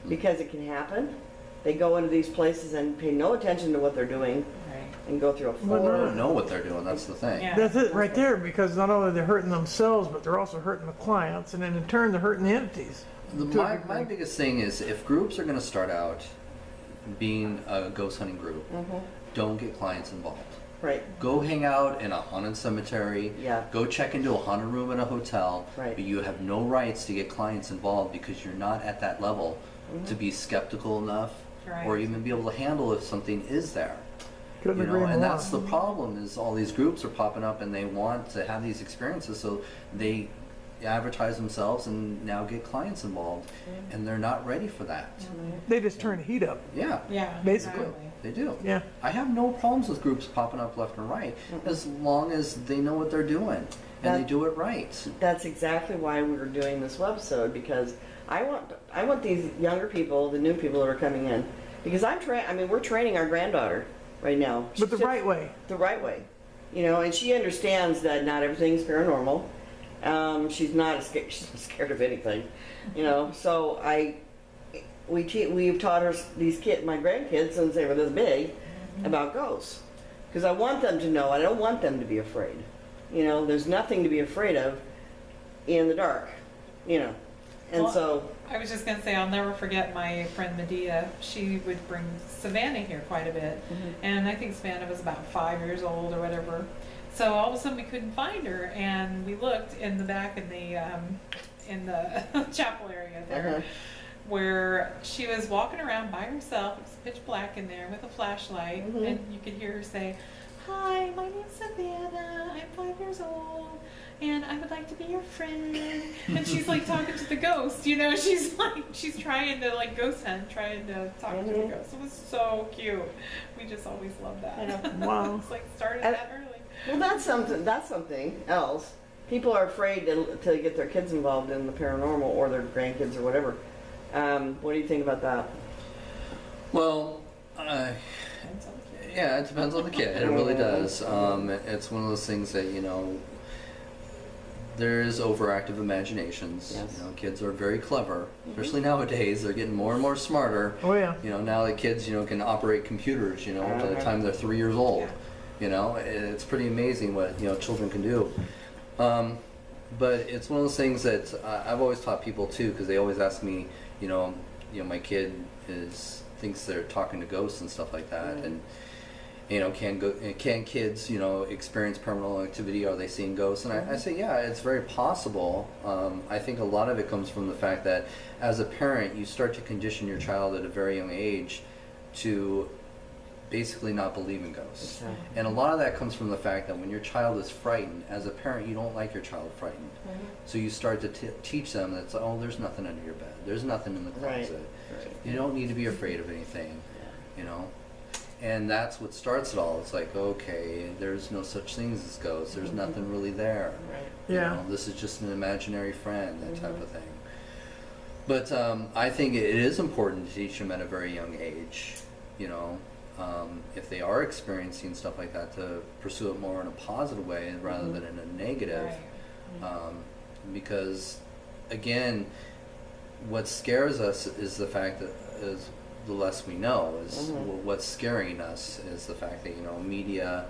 because it can happen. They go into these places and pay no attention to what they're doing Right. and go through a They floor. don't know what they're doing. That's the thing. Yeah. That's it right there, because not only they're hurting themselves, but they're also hurting the clients, and then in turn they're hurting the entities. My biggest thing is if groups are going to start out being a ghost hunting group, don't get clients involved. Right. Go hang out in a haunted cemetery. Yeah. Go check into a haunted room in a hotel. Right. But you have no rights to get clients involved because you're not at that level to be skeptical enough Right. or even be able to handle if something is there. Couldn't agree more. And that's the problem is all these groups are popping up and they want to have these experiences so they advertise themselves and now get clients involved, and they're not ready for that. They just turn the heat up. Yeah, Yeah, Basically. exactly. they do. Yeah. I have no problems with groups popping up left and right, as long as they know what they're doing and they do it right. That's exactly why we were doing this webisode, because I want these younger people, the new people that are coming in, because we're training our granddaughter right now. But the right way. The right way. You know, and she understands that not everything's paranormal. She's not scared of anything, you know. So we've taught her my grandkids since they were this big, about ghosts, because I want them to know. I don't want them to be afraid. You know, there's nothing to be afraid of in the dark. You know, and Well, so I was just going to say, I'll never forget my friend Medea. She would bring Savannah here quite a bit. And I think Savannah was about 5 years old or whatever. So all of a sudden we couldn't find her, and we looked in the back in the chapel area there, where she was walking around by herself. It was pitch black in there with a flashlight, and you could hear her say, "Hi, my name's Savannah. I'm 5 years old, and I would like to be your friend." And she's like talking to the ghost, you know. She's trying to like ghost hunt, trying to talk to the ghost. It was so cute. We just always loved that. Wow. It's like started that early. well, that's something else. People are afraid to get their kids involved in the paranormal or their grandkids or whatever. What do you think about that? Well, yeah, it depends on the kid. It really does. It's one of those things that, you know, there is overactive imaginations. Yes. You know, kids are very clever, especially nowadays. They're getting more and more smarter. Oh, yeah. You know, now that kids, you know, can operate computers, you know, by the time they're 3 years old. Yeah. You know, it's pretty amazing what, you know, children can do. But it's one of those things that I've always taught people too, because they always ask me, you know, my kid thinks they're talking to ghosts and stuff like that, and you know, can kids, you know, experience paranormal activity? Are they seeing ghosts? And I say, yeah, it's very possible. I think a lot of it comes from the fact that as a parent, you start to condition your child at a very young age to basically not believe in ghosts. And a lot of that comes from the fact that when your child is frightened, as a parent, you don't like your child frightened. So you start to teach them that, oh, there's nothing under your bed. There's nothing in the closet. Right. You don't need to be afraid of anything, you know? And that's what starts it all. It's like, okay, there's no such things as ghosts. There's nothing really there. Right. You Yeah. know, this is just an imaginary friend, that type of thing. But I think it is important to teach them at a very young age, you know, if they are experiencing stuff like that, to pursue it more in a positive way rather than in a negative. Right. Because, again, what scares us is the fact that the less we know. What's scaring us is the fact that, you know, media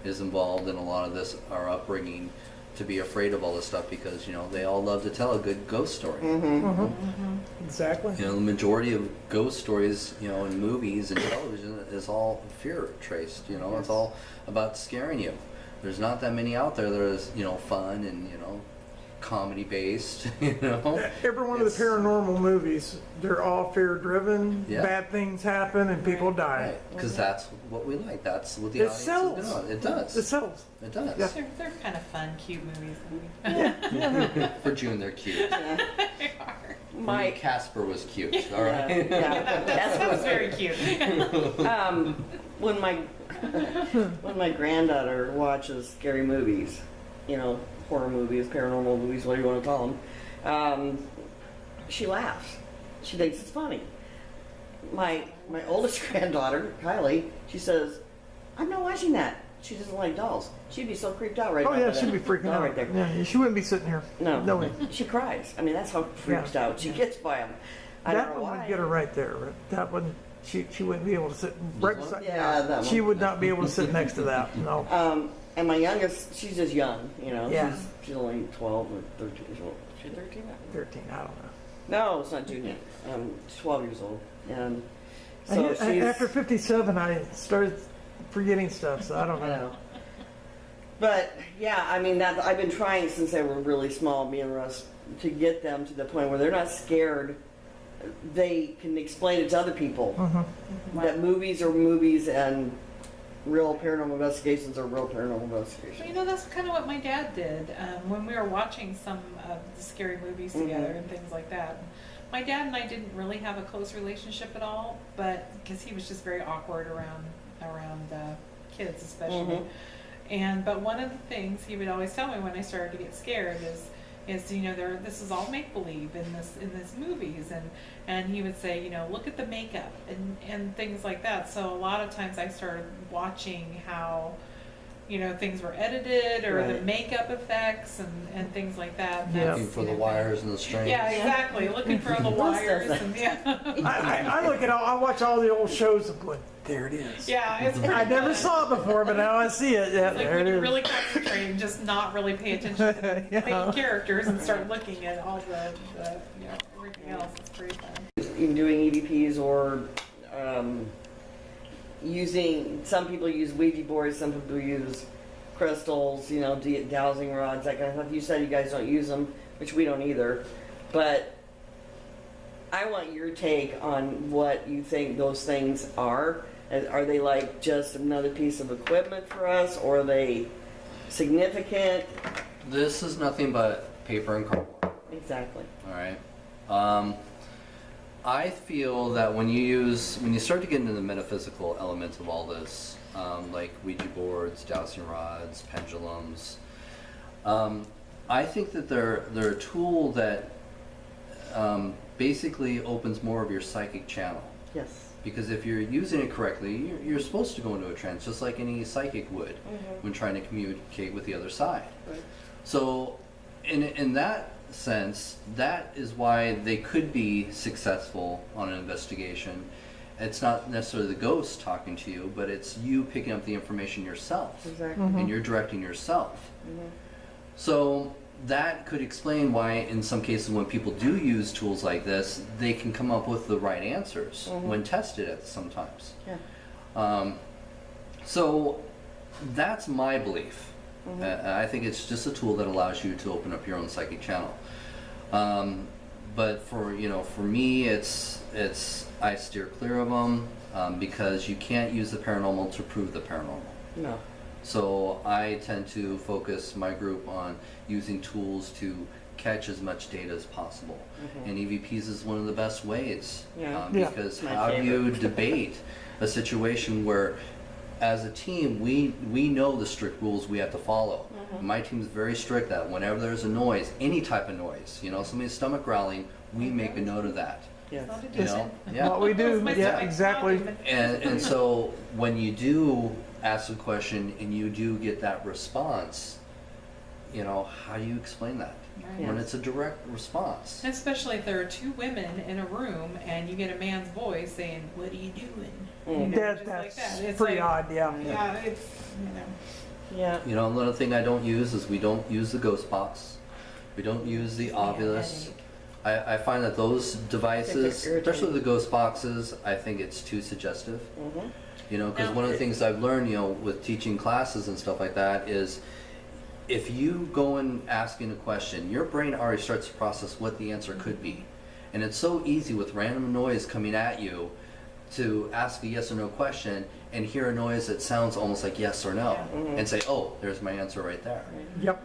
is involved in a lot of this, our upbringing, to be afraid of all this stuff, because, you know, they all love to tell a good ghost story. Exactly. You know, the majority of ghost stories, you know, in movies and television is all fear traced. You know, it's all about scaring you. There's not that many out there that is, you know, fun and, you know, comedy based. You know, Every one of the paranormal movies, they're all fear driven. Yeah. Bad things happen and people die. right? Because that's what we like. That's what the It audience sells. is doing. It does. It sells. It does. Yeah. They're kind of fun, cute movies. For June, they're cute. They are. My Casper was cute. All right. That was very cute. when my granddaughter watches scary movies, you know, horror movies, paranormal movies, whatever you want to call them, she laughs. She thinks it's funny. My oldest granddaughter, Kylie, she says, "I'm not watching that." She doesn't like dolls. She'd be so creeped out right Oh now. yeah, by she'd that be freaking doll out. right there. Yeah, she wouldn't be sitting here. No, No way. she cries. I mean, that's how freaked out she gets by them. I That don't know one why. would get her right there. That one, she wouldn't be able to sit right one? beside. Yeah, that one. She would not be able to sit next to that. No. And my youngest, she's just young, you know. Yeah. She's only 12 or 13 years old. She's 13 now? 13. I don't know. No, it's not June yet. 12 years old. And so she's... After 57, I started forgetting stuff, so I don't I know. know. But, yeah, I mean, that I've been trying since they were really small, me and Russ, to get them to the point where they're not scared. They can explain it to other people. That movies are movies and real paranormal investigations are real paranormal Well, investigations. that's kind of what my dad did when we were watching some of the scary movies together and things like that. My dad and I didn't really have a close relationship at all, but because he was just very awkward around kids, especially. But one of the things he would always tell me when I started to get scared is this is all make believe in this movies, and he would say, look at the makeup and things like that. So a lot of times I started watching how things were edited or the makeup effects and things like that. Yeah. Looking for the wires and the strings. Yeah, exactly. Looking for the wires and I look at I watch all the old shows and going, there it is. yeah, it's pretty I never fun. saw it before, but now I see it. Yeah, Like there when it you is. really concentrate and just not really pay attention to the Yeah. main characters and start looking at all the everything else. It's pretty fun. Even doing EVPs or some people use Ouija boards, some people use crystals, dowsing rods, that kind of stuff. You said you guys don't use them, which we don't either. But I want your take on what you think those things are. Are they like just another piece of equipment for us, or are they significant? This is nothing but paper and cardboard. Exactly. All right. I feel that when you start to get into the metaphysical elements of all this, like Ouija boards, dowsing rods, pendulums, I think that they're a tool that basically opens more of your psychic channel. Yes. Because if you're using it correctly, you're supposed to go into a trance, just like any psychic would when trying to communicate with the other side. Right. So, in that sense, that is why they could be successful on an investigation. It's not necessarily the ghost talking to you, but it's you picking up the information yourself, Exactly. and you're directing yourself. So that could explain why in some cases when people do use tools like this, they can come up with the right answers when tested at sometimes. Yeah. So that's my belief. I think it's just a tool that allows you to open up your own psychic channel. But for me, it's I steer clear of them because you can't use the paranormal to prove the paranormal. No. So I tend to focus my group on using tools to catch as much data as possible. And EVPs is one of the best ways. Yeah. Because My how do you favorite. debate a situation where as a team we know the strict rules we have to follow. My team's very strict that whenever there's a noise, any type of noise, somebody's stomach growling, we make a note of that. Yes. Not a You know? demon. Yeah. What we do, My yeah, stomach's exactly. not demon. And so when you do ask a question and you do get that response, how do you explain that? Right. When it's a direct response. Especially if there are two women in a room and you get a man's voice saying, "What are you doing?" Just That's like that. It's pretty like, odd, yeah. Yeah, it's Yeah. Another thing I don't use is we don't use the ghost box. We don't use the Ovilus. I find that those devices, irritating. especially the ghost boxes, I think it's too suggestive. Because Now, one of the things I've learned, with teaching classes and stuff like that is if you go and asking a question, your brain already starts to process what the answer could be. And it's so easy with random noise coming at you to ask a yes or no question and hear a noise that sounds almost like yes or no and say, oh, there's my answer right there. Yep.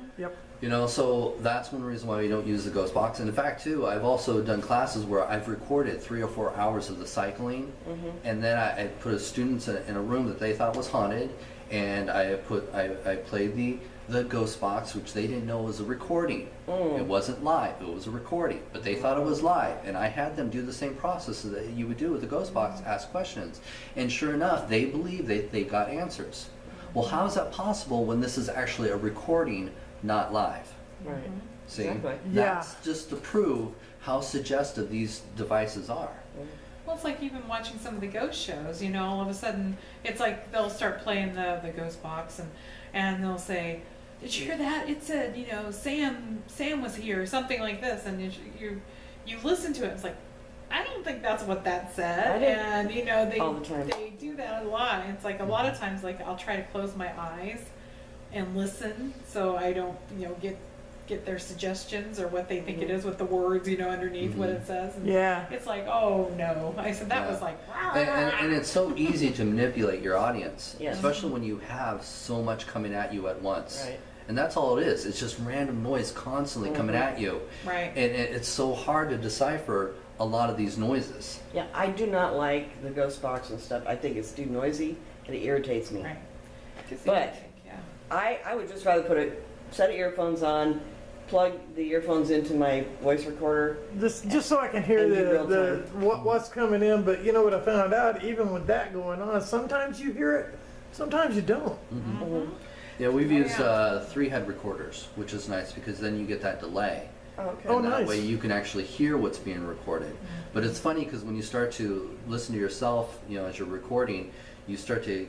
So that's one reason why we don't use the ghost box. And in fact, too, I've also done classes where I've recorded 3 or 4 hours of the cycling, and then I put students in a room that they thought was haunted, and I played the ghost box, which they didn't know was a recording. It wasn't live; it was a recording, but they thought it was live, and I had them do the same process that you would do with the ghost box, ask questions, and sure enough, they believe they got answers. Well, how is that possible when this is actually a recording? Not live. Right. See, Exactly. that's just to prove how suggestive these devices are. Well, it's like even watching some of the ghost shows, all of a sudden, it's like they'll start playing the ghost box and they'll say, "Did you hear that? It said, Sam was here," or something like this, and you listen to it, it's like, I don't think that's what that said. And all the time. they do that a lot. It's like a lot of times, like I'll try to close my eyes and listen so I don't get get their suggestions or what they think it is with the words, underneath what it says. And Yeah. it's like, oh no. I said that was like, And it's so easy to manipulate your audience, Yes. especially when you have so much coming at you at once. Right. And that's all it is. It's just random noise constantly coming at you. right. And it's so hard to decipher a lot of these noises. Yeah, I do not like the ghost box and stuff. I think it's too noisy and it irritates me. Right. But- yeah. I would just rather put a set of earphones on, plug the earphones into my voice recorder. Just so I can hear And do real what's coming in. But you know what I found out, even with that going on, sometimes you hear it, sometimes you don't. Yeah, we've Oh, used yeah. 3-head recorders, which is nice because then you get that delay. Okay. Oh, And that nice. way you can actually hear what's being recorded. But it's funny because when you start to listen to yourself, as you're recording, you start to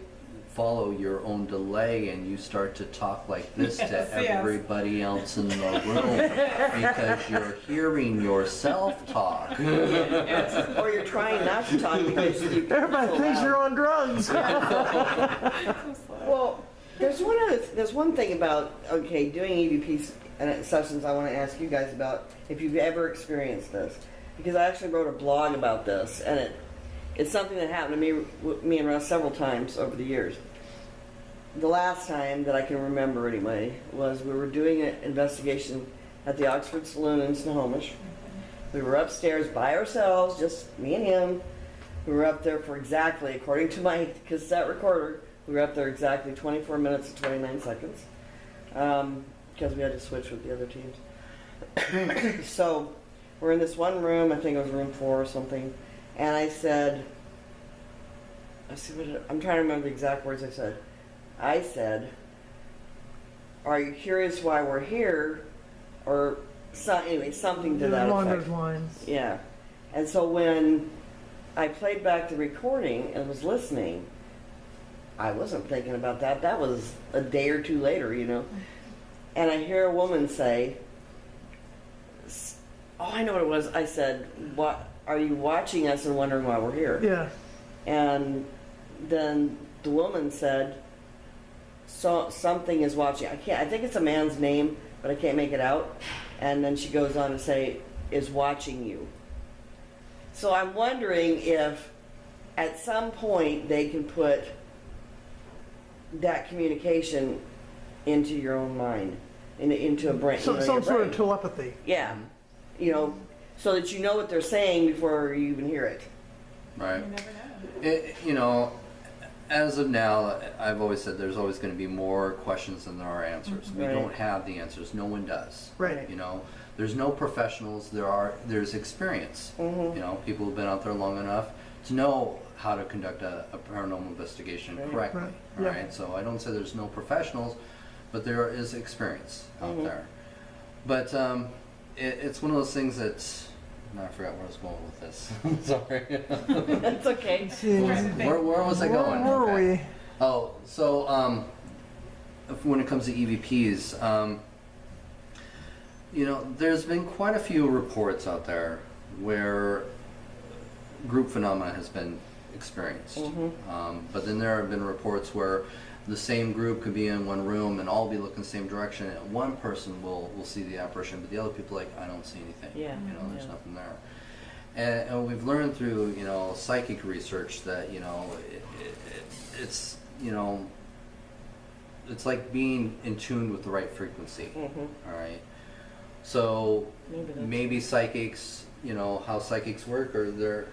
follow your own delay and you start to talk like this Yes, to yes. everybody else in the room because you're hearing yourself talk. Or you're trying not to talk because you. Everybody thinks you're on drugs. Well, there's one thing about doing EVP sessions. I want to ask you guys about if you've ever experienced this, because I actually wrote a blog about this, and it's something that happened to me and Russ several times over the years. The last time that I can remember anyway was we were doing an investigation at the Oxford Saloon in Snohomish. We were upstairs by ourselves, just me and him. We were up there for exactly, according to my cassette recorder, we were up there exactly 24 minutes and 29 seconds because we had to switch with the other teams. So we're in this one room, I think it was room 4 or something, and I said, I'm trying to remember the exact words I said. I said, "Are you curious why we're here?" Or anyway, something to that Along effect. those lines. Yeah. And so when I played back the recording and was listening, I wasn't thinking about that. That was a day or two later, And I hear a woman say, "Oh, I know what it was." I said, "What are you watching us and wondering why we're here?" Yeah. And then the woman said, "So something is watching." I think it's a man's name, but I can't make it out. And then she goes on to say, "Is watching you." So I'm wondering if at some point they can put that communication into your own mind, into a brain. Some your sort brain. of telepathy. Yeah. So that you know what they're saying before you even hear it. Right. You never know. As of now, I've always said there's always going to be more questions than there are answers. We Right. don't have the answers. No one does. Right. There's no professionals. There's experience. Mm-hmm. People who've been out there long enough to know how to conduct a paranormal investigation Right. correctly. Right. All Yeah. right. So I don't say there's no professionals, but there is experience out Mhm. there. But it's one of those things that. No, I forgot where I was going with this. Sorry. That's okay. Where was I going? Where were Okay. we? Oh, so when it comes to EVPs, there's been quite a few reports out there where group phenomena has been experienced. But then there have been reports where the same group could be in one room and all be looking the same direction, and one person will see the apparition, but the other people I don't see anything. Yeah. There's Yeah. nothing there. And we've learned through psychic research that it's it's like being in tune with the right frequency. Mhm. All right. So Maybe maybe psychics, how psychics work, or they're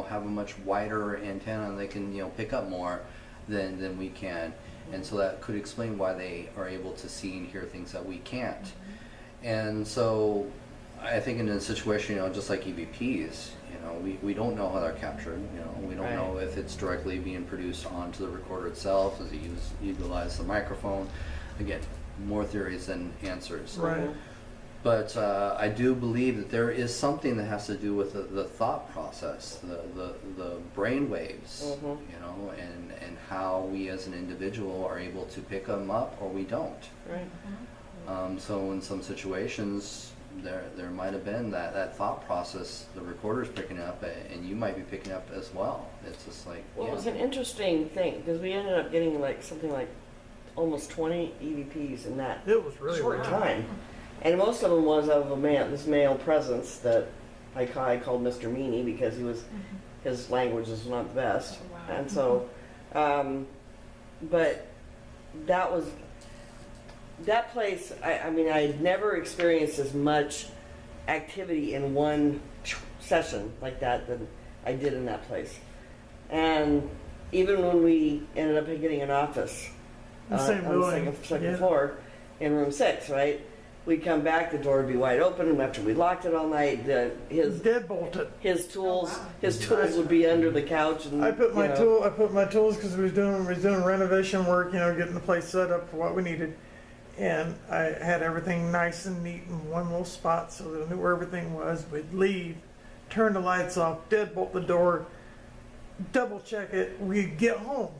have a much wider antenna and they can pick up more than we can, and so that could explain why they are able to see and hear things that we can't. And so I think in a situation, just like EVPs, we don't know how they're captured. We don't Right. know if it's directly being produced onto the recorder itself. Does it utilize the microphone? Again, more theories than answers. Right. But I do believe that there is something that has to do with the thought process, the brain waves, Mhm. and how we as an individual are able to pick them up or we don't. Right. So in some situations, there might have been that thought process the recorder's picking up, and you might be picking up as well. It's just like, Well, it was an interesting thing because we ended up getting something like almost 20 EVPs in that It was really short weird. time. And most of them was of this male presence that I called Mr. Meanie because his language is not the best. Oh, wow. And so, but that place, I mean, I had never experienced as much activity in one session like that than I did in that place. And even when we ended up getting an office The same on the building. second Yeah. floor in room 6, right? We'd come back, the door would be wide open, and after we locked it all night, Deadbolted. his tools Oh, wow. his tools would be under the couch. And I put my you know, I put my tools because we was doing renovation work, getting the place set up for what we needed, and I had everything nice and neat in one little spot so that I knew where everything was. We'd leave, turn the lights off, deadbolt the door, double check it. We'd get home,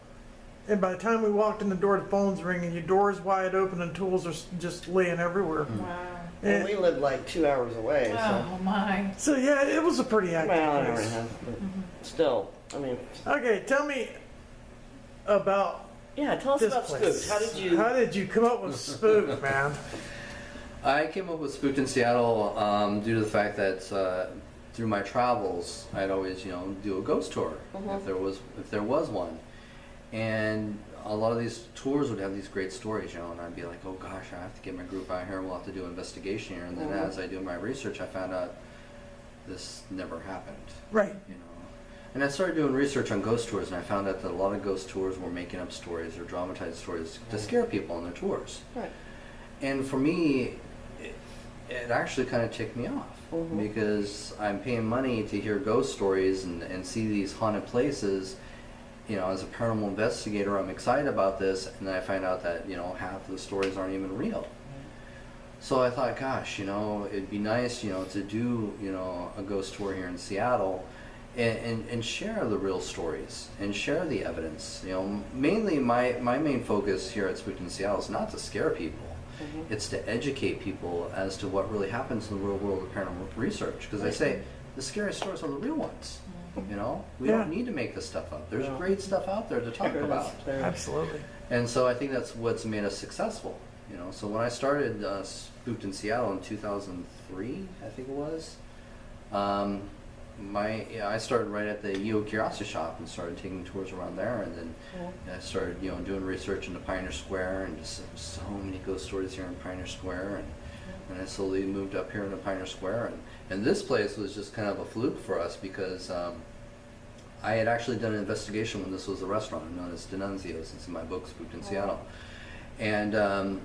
and by the time we walked in the door, the phone's ringing, your door's wide open, and tools are just laying everywhere. Wow. and we lived like 2 hours away. Oh my. So yeah, it was a pretty So, active well, an hour and a place. half, but still, I mean, Okay, tell me about yeah. Tell us this about place. Spooked. How did you come up with Spooked, man? I came up with Spooked in Seattle due to the fact that through my travels, I'd always, do a ghost tour if there was one, and a lot of these tours would have these great stories, and I'd be like, oh gosh, I have to get my group out here, and we'll have to do an investigation here, and then as I do my research, I found out this never happened, Right. And I started doing research on ghost tours, and I found out that a lot of ghost tours were making up stories or dramatized stories to scare people on their tours. Right. And for me, it actually kind of ticked me off because I'm paying money to hear ghost stories and see these haunted places. As a paranormal investigator, I'm excited about this, and then I find out that, half the stories aren't even real. So I thought, gosh, it'd be nice, to do, a ghost tour here in Seattle and share the real stories and share the evidence. Mainly my main focus here at Spooked in Seattle is not to scare people. It's to educate people as to what really happens in the real world of paranormal research. Because I say the scariest stories are the real ones. We don't need to make this stuff up. There's great stuff out there to talk about. Absolutely. And so I think that's what's made us successful. So when I started Spooked in Seattle in 2003, I think it was, I started right at the EO Curiosity Shop and started taking tours around there, and then I started doing research into Pioneer Square, and just so many ghost stories here in Pioneer Square, and I slowly moved up here into Pioneer Square, and this place was just kind of a fluke for us because I had actually done an investigation when this was a restaurant known as D'Annunzio's. It's in my book Spooked in Seattle, and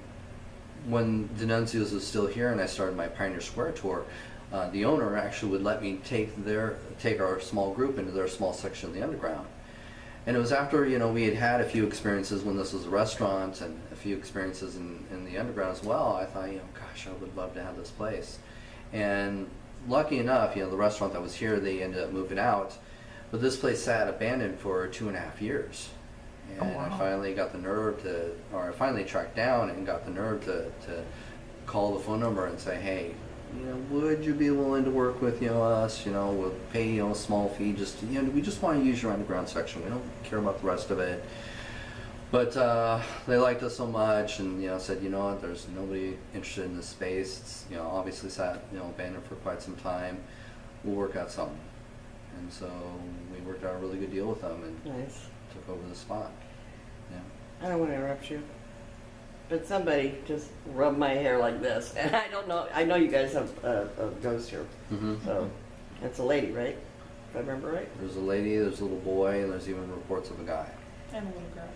when D'Annunzio's was still here and I started my Pioneer Square tour, the owner actually would let me take our small group into their small section of the underground. And it was after, we had had a few experiences when this was a restaurant and a few experiences in the underground as well. I thought, gosh, I would love to have this place. And lucky enough, the restaurant that was here, they ended up moving out. But this place sat abandoned for 2.5 years. And I finally got the nerve I finally tracked down and got the nerve to call the phone number and say, hey, would you be willing to work with us? We'll pay a small fee. We just want to use your underground section. We don't care about the rest of it. But they liked us so much, and said, what? There's nobody interested in this space. It's obviously sat abandoned for quite some time. We'll work out something. And so we worked out a really good deal with them and Nice. took over the spot. I don't want to interrupt you, but somebody just rubbed my hair like this, and I don't know. I know you guys have a ghost here, so it's a lady, right? If I remember right. There's a lady, there's a little boy, and there's even reports of a guy. And a little girl.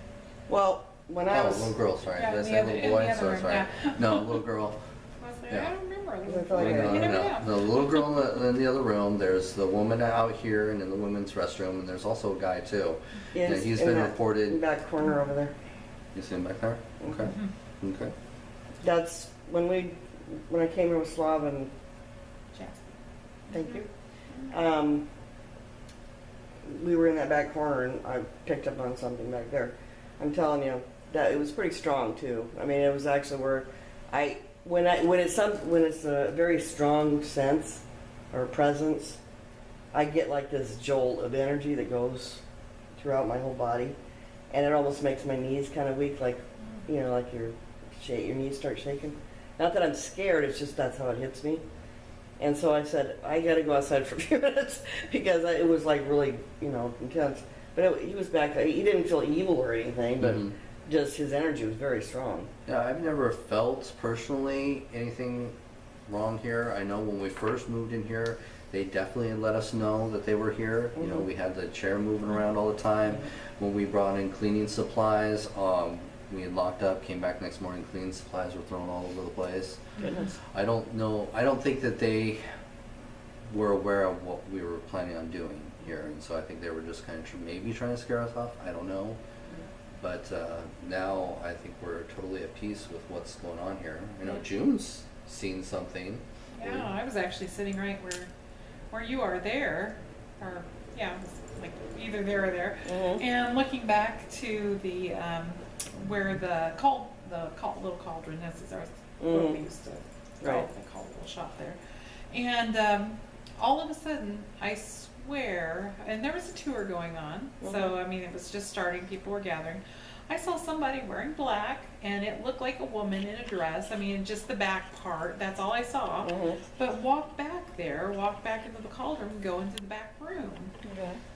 Well, when I was little girl, sorry. Yeah, Did I in say the little other- boy? in the other So room, sorry. yeah. No, little girl. I was like, Yeah. I don't remember. I feel like No, You never no, know. no. The little girl in the other room. There's the woman out here and in the women's restroom, and there's also a guy too. yes, And he's in been that reported. back corner over there. You see him back there? Okay. Okay. That's when I came here with Slav and Jazz. thank you. We were in that back corner, and I picked up on something back there. I'm telling you that it was pretty strong too. I mean, it was actually where when it's a very strong sense or presence, I get like this jolt of energy that goes throughout my whole body, and it almost makes my knees kind of weak, like like your knees start shaking. Not that I'm scared, it's just that's how it hits me. And so I said, I got to go outside for a few minutes because it was like really, intense. But he was back there. He didn't feel evil or anything, but just his energy was very strong. Yeah, I've never felt personally anything wrong here. I know when we first moved in here, they definitely let us know that they were here. You know, we had the chair moving around all the time. When we brought in cleaning supplies, we had locked up, came back next morning, cleaning supplies were thrown all over the place. Goodness. I don't know, I don't think that they were aware of what we were planning on doing here, and so I think they were just kind of maybe trying to scare us off. I don't know. But now I think we're totally at peace with what's going on here. I know June's seen something. Yeah, I was actually sitting right where you are there, or yeah, it was like either there or there, and looking back to the where the little cauldron is ours. What we used to call the little shop there, and all of a sudden I swear, and there was a tour going on, so I mean it was just starting, people were gathering. I saw somebody wearing black, and it looked like a woman in a dress. I mean, just the back part, that's all I saw. But walk back into the cauldron, go into the back room.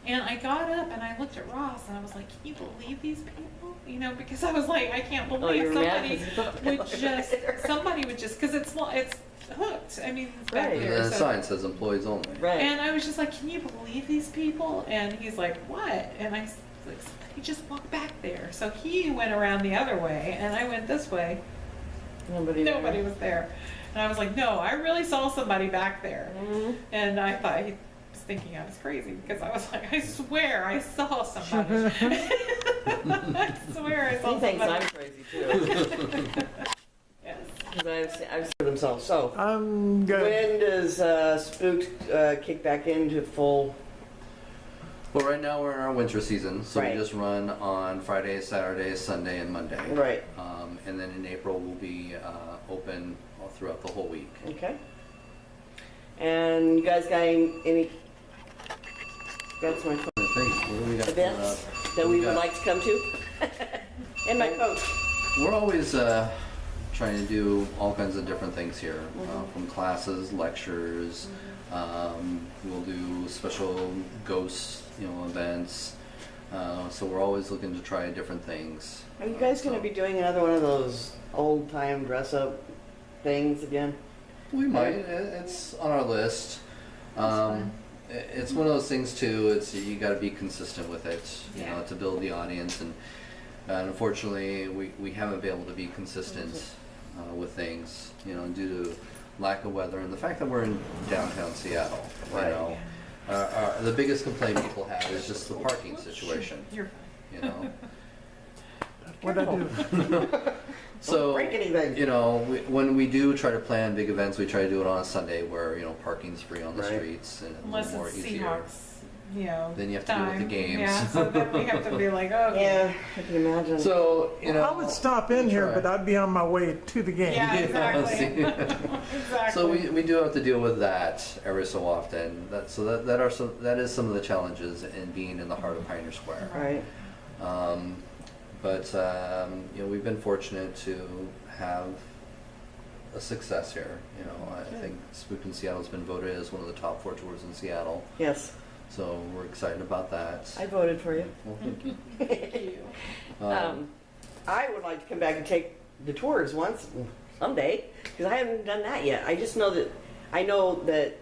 And I got up, and I looked at Ross, and I was like, can you believe these people? You know, because I was like, I can't believe somebody would just, because it's hooked. I mean, it's back there. And the sign says employees only. Right. And I was just like, can you believe these people? And he's like, what? And I was like, somebody just walked back there. So he went around the other way, and I went this way. Nobody was there. And I was like, no, I really saw somebody back there. And I thought he was thinking I was crazy, because I was like, I swear I saw somebody. I swear I saw He thinks somebody. I'm crazy too. Yes. Because I've seen themselves. So, I'm good. when does Spooked kick back into full? Well, right now we're in our winter season, so Right. we just run on Friday, Saturday, Sunday, and Monday. Right. And then in April we'll be open all throughout the whole week. Okay. And you guys got any? That's my phone. I think, what do we got coming Events up? that we got- would like to come to. In my coat. We're always trying to do all kinds of different things here, from classes, lectures. We'll do special ghost, events. So we're always looking to try different things. Are you guys going to be doing another one of those old time dress up things again? We might. It's on our list. It's one of those things too. It's you got to be consistent with it, to build the audience, and unfortunately, we haven't been able to be consistent with things, due to lack of weather and the fact that we're in downtown Seattle. Right. The biggest complaint people have is just the parking situation. You're fine. What'd I do? So, Don't break anything. when we do try to plan big events, we try to do it on a Sunday where, parking's free on the Right. streets and Unless more it's easier. Seahawks, Then you have to deal with the time. games. Yeah, so then we have to be like, okay. Yeah, I can imagine. So, I would stop in here, but I'd be on my way to the game. Yeah, exactly. see. Exactly. So we do have to deal with that every so often. That is some of the challenges in being in the heart of Pioneer Square. Right. But we've been fortunate to have a success here. I think Spooked in Seattle has been voted as one of the top 4 tours in Seattle. Yes, So we're excited about that. I voted for you. Well, thank you. Thank you. I would like to come back and take the tours once, someday, because I haven't done that yet. I just know that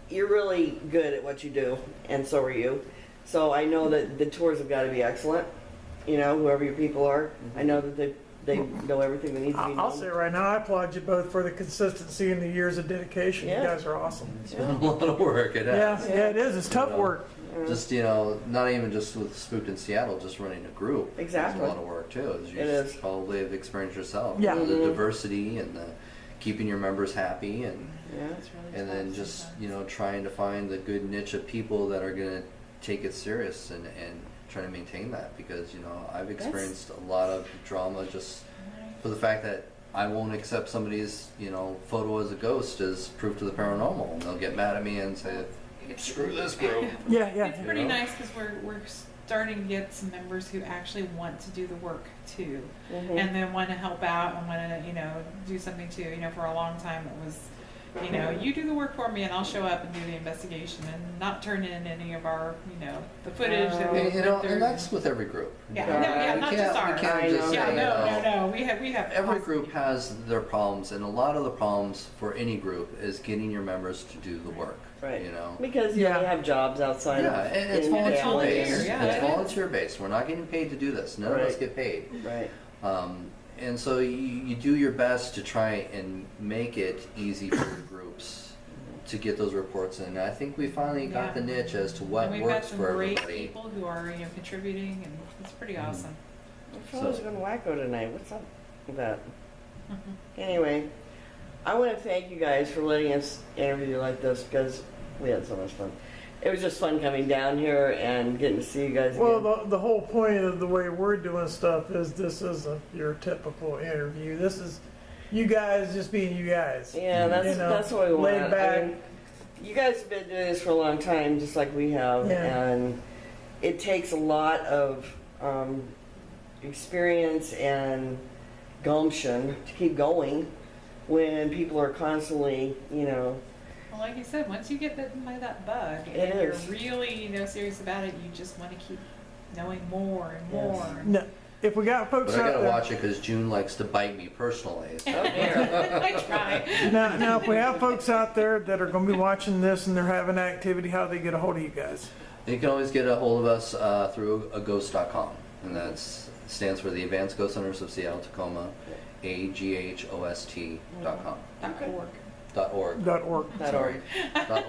you're really good at what you do, and so are you. So I know that the tours have got to be excellent. Whoever your people are, I know that they know everything that needs to be known. I'll say right now, I applaud you both for the consistency and the years of dedication. Yeah. You guys are awesome. It's been a lot of work. It has. Yeah, it is. It's tough work. Just not even just with Spooked in Seattle, just running a group. Exactly. It's a lot of work too. As you It is. probably have experienced yourself. Yeah. The diversity and the keeping your members happy, and Yeah. then just trying to find the good niche of people that are going to take it serious and try to maintain that, because I've experienced a lot of drama just for the fact that I won't accept somebody's photo as a ghost as proof to the paranormal, and they'll get mad at me and say, screw this group. Yeah. It's pretty nice because we're starting to get some members who actually want to do the work too, Mhm. and then want to help out and want to, do something too. For a long time it was, you do the work for me and I'll show up and do the investigation and not turn in any of our, the footage that we And, went through. and that's with every group. Yeah, Yeah. no, yeah, We not can't- just we ours. can't just Yeah, say, no. We have Every awesome group people. has their problems, and a lot of the problems for any group is getting your members to do the work. Right. You know. Because they have jobs outside Yeah, of and it's in volunteer families. based. yeah, It's it is. volunteer based. We're not getting paid to do this. None of us Right. get paid. Right. And so you do your best to try and make it easy for your groups to get those reports in. And I think we finally got Yeah. the niche as to what And we've got works some for great everybody. people who are contributing, and it's pretty awesome. The fellows are going to wacko tonight. What's up with that? Mm-hmm. Anyway, I want to thank you guys for letting us interview you like this because we had so much fun. It was just fun coming down here and getting to see you guys again. Well, the whole point of the way we're doing stuff is this isn't your typical interview. This is you guys just being you guys. yeah, that's what we want. laid back. You guys have been doing this for a long time, just like we have, Yeah. and it takes a lot of experience and gumption to keep going when people are constantly, Well, like you said, once you get bitten by that bug It and is. you're really, serious about it, you just want to keep knowing more and Yes. more. No, if we got folks But I out gotta there, watch it because June likes to bite me personally. oh dear. I try. now if we have folks out there that are going to be watching this and they're having activity, how do they get a hold of you guys? You can always get a hold of us through AGHOST.com, and that stands for the Advanced Ghost Hunters of Seattle Tacoma, AGHOST.com. .org. .org. .org. Sorry.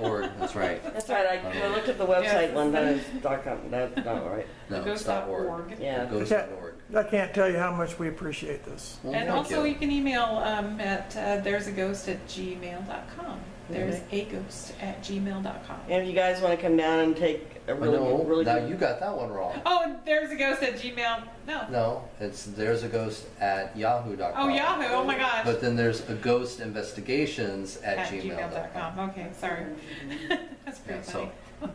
.org. That's right. That's right. I looked at the website Yes. one time. It's .com. That's not right. No, it's .org. Yeah. Ghost.org. I can't tell you how much we appreciate this. Well, And thank also, you. you can email at there's a ghost at gmail.com. There's a ghost at gmail.com. And if you guys want to come down and take a really, no, really now good you got that one wrong. Oh, and there's a ghost at Gmail. No. No, it's there's a ghost at yahoo.com. Oh, Yahoo. Oh my gosh. But then there's a ghost investigations at at gmail.com. gmail.com. Okay, sorry. That's pretty Yeah,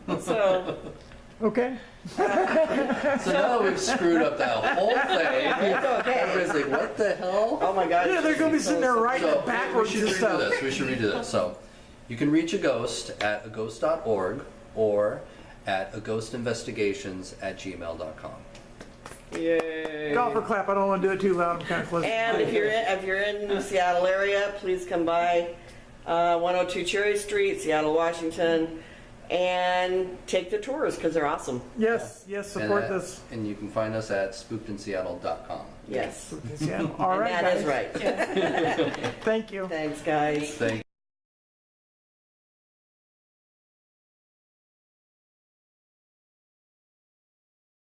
funny. So, Okay. So now we've screwed up that whole thing. it's okay. Everybody's like, what the hell? Oh my God. Yeah, they're going to be sitting there writing So it backwards we and should stuff. redo this. We should redo this. So you can reach a ghost at aghost.org or at aghostinvestigations@gmail.com. Yay. Golfer clap. I don't want to do it too loud. I'm kind of close. And if you're in the Seattle area, please come by 102 Cherry Street, Seattle, Washington, and take the tours because they're awesome. Yes, support and, this. And you can find us at spookedinseattle.com. Yes. All And right, that guys. is right. Thank you. Thanks, guys. Thank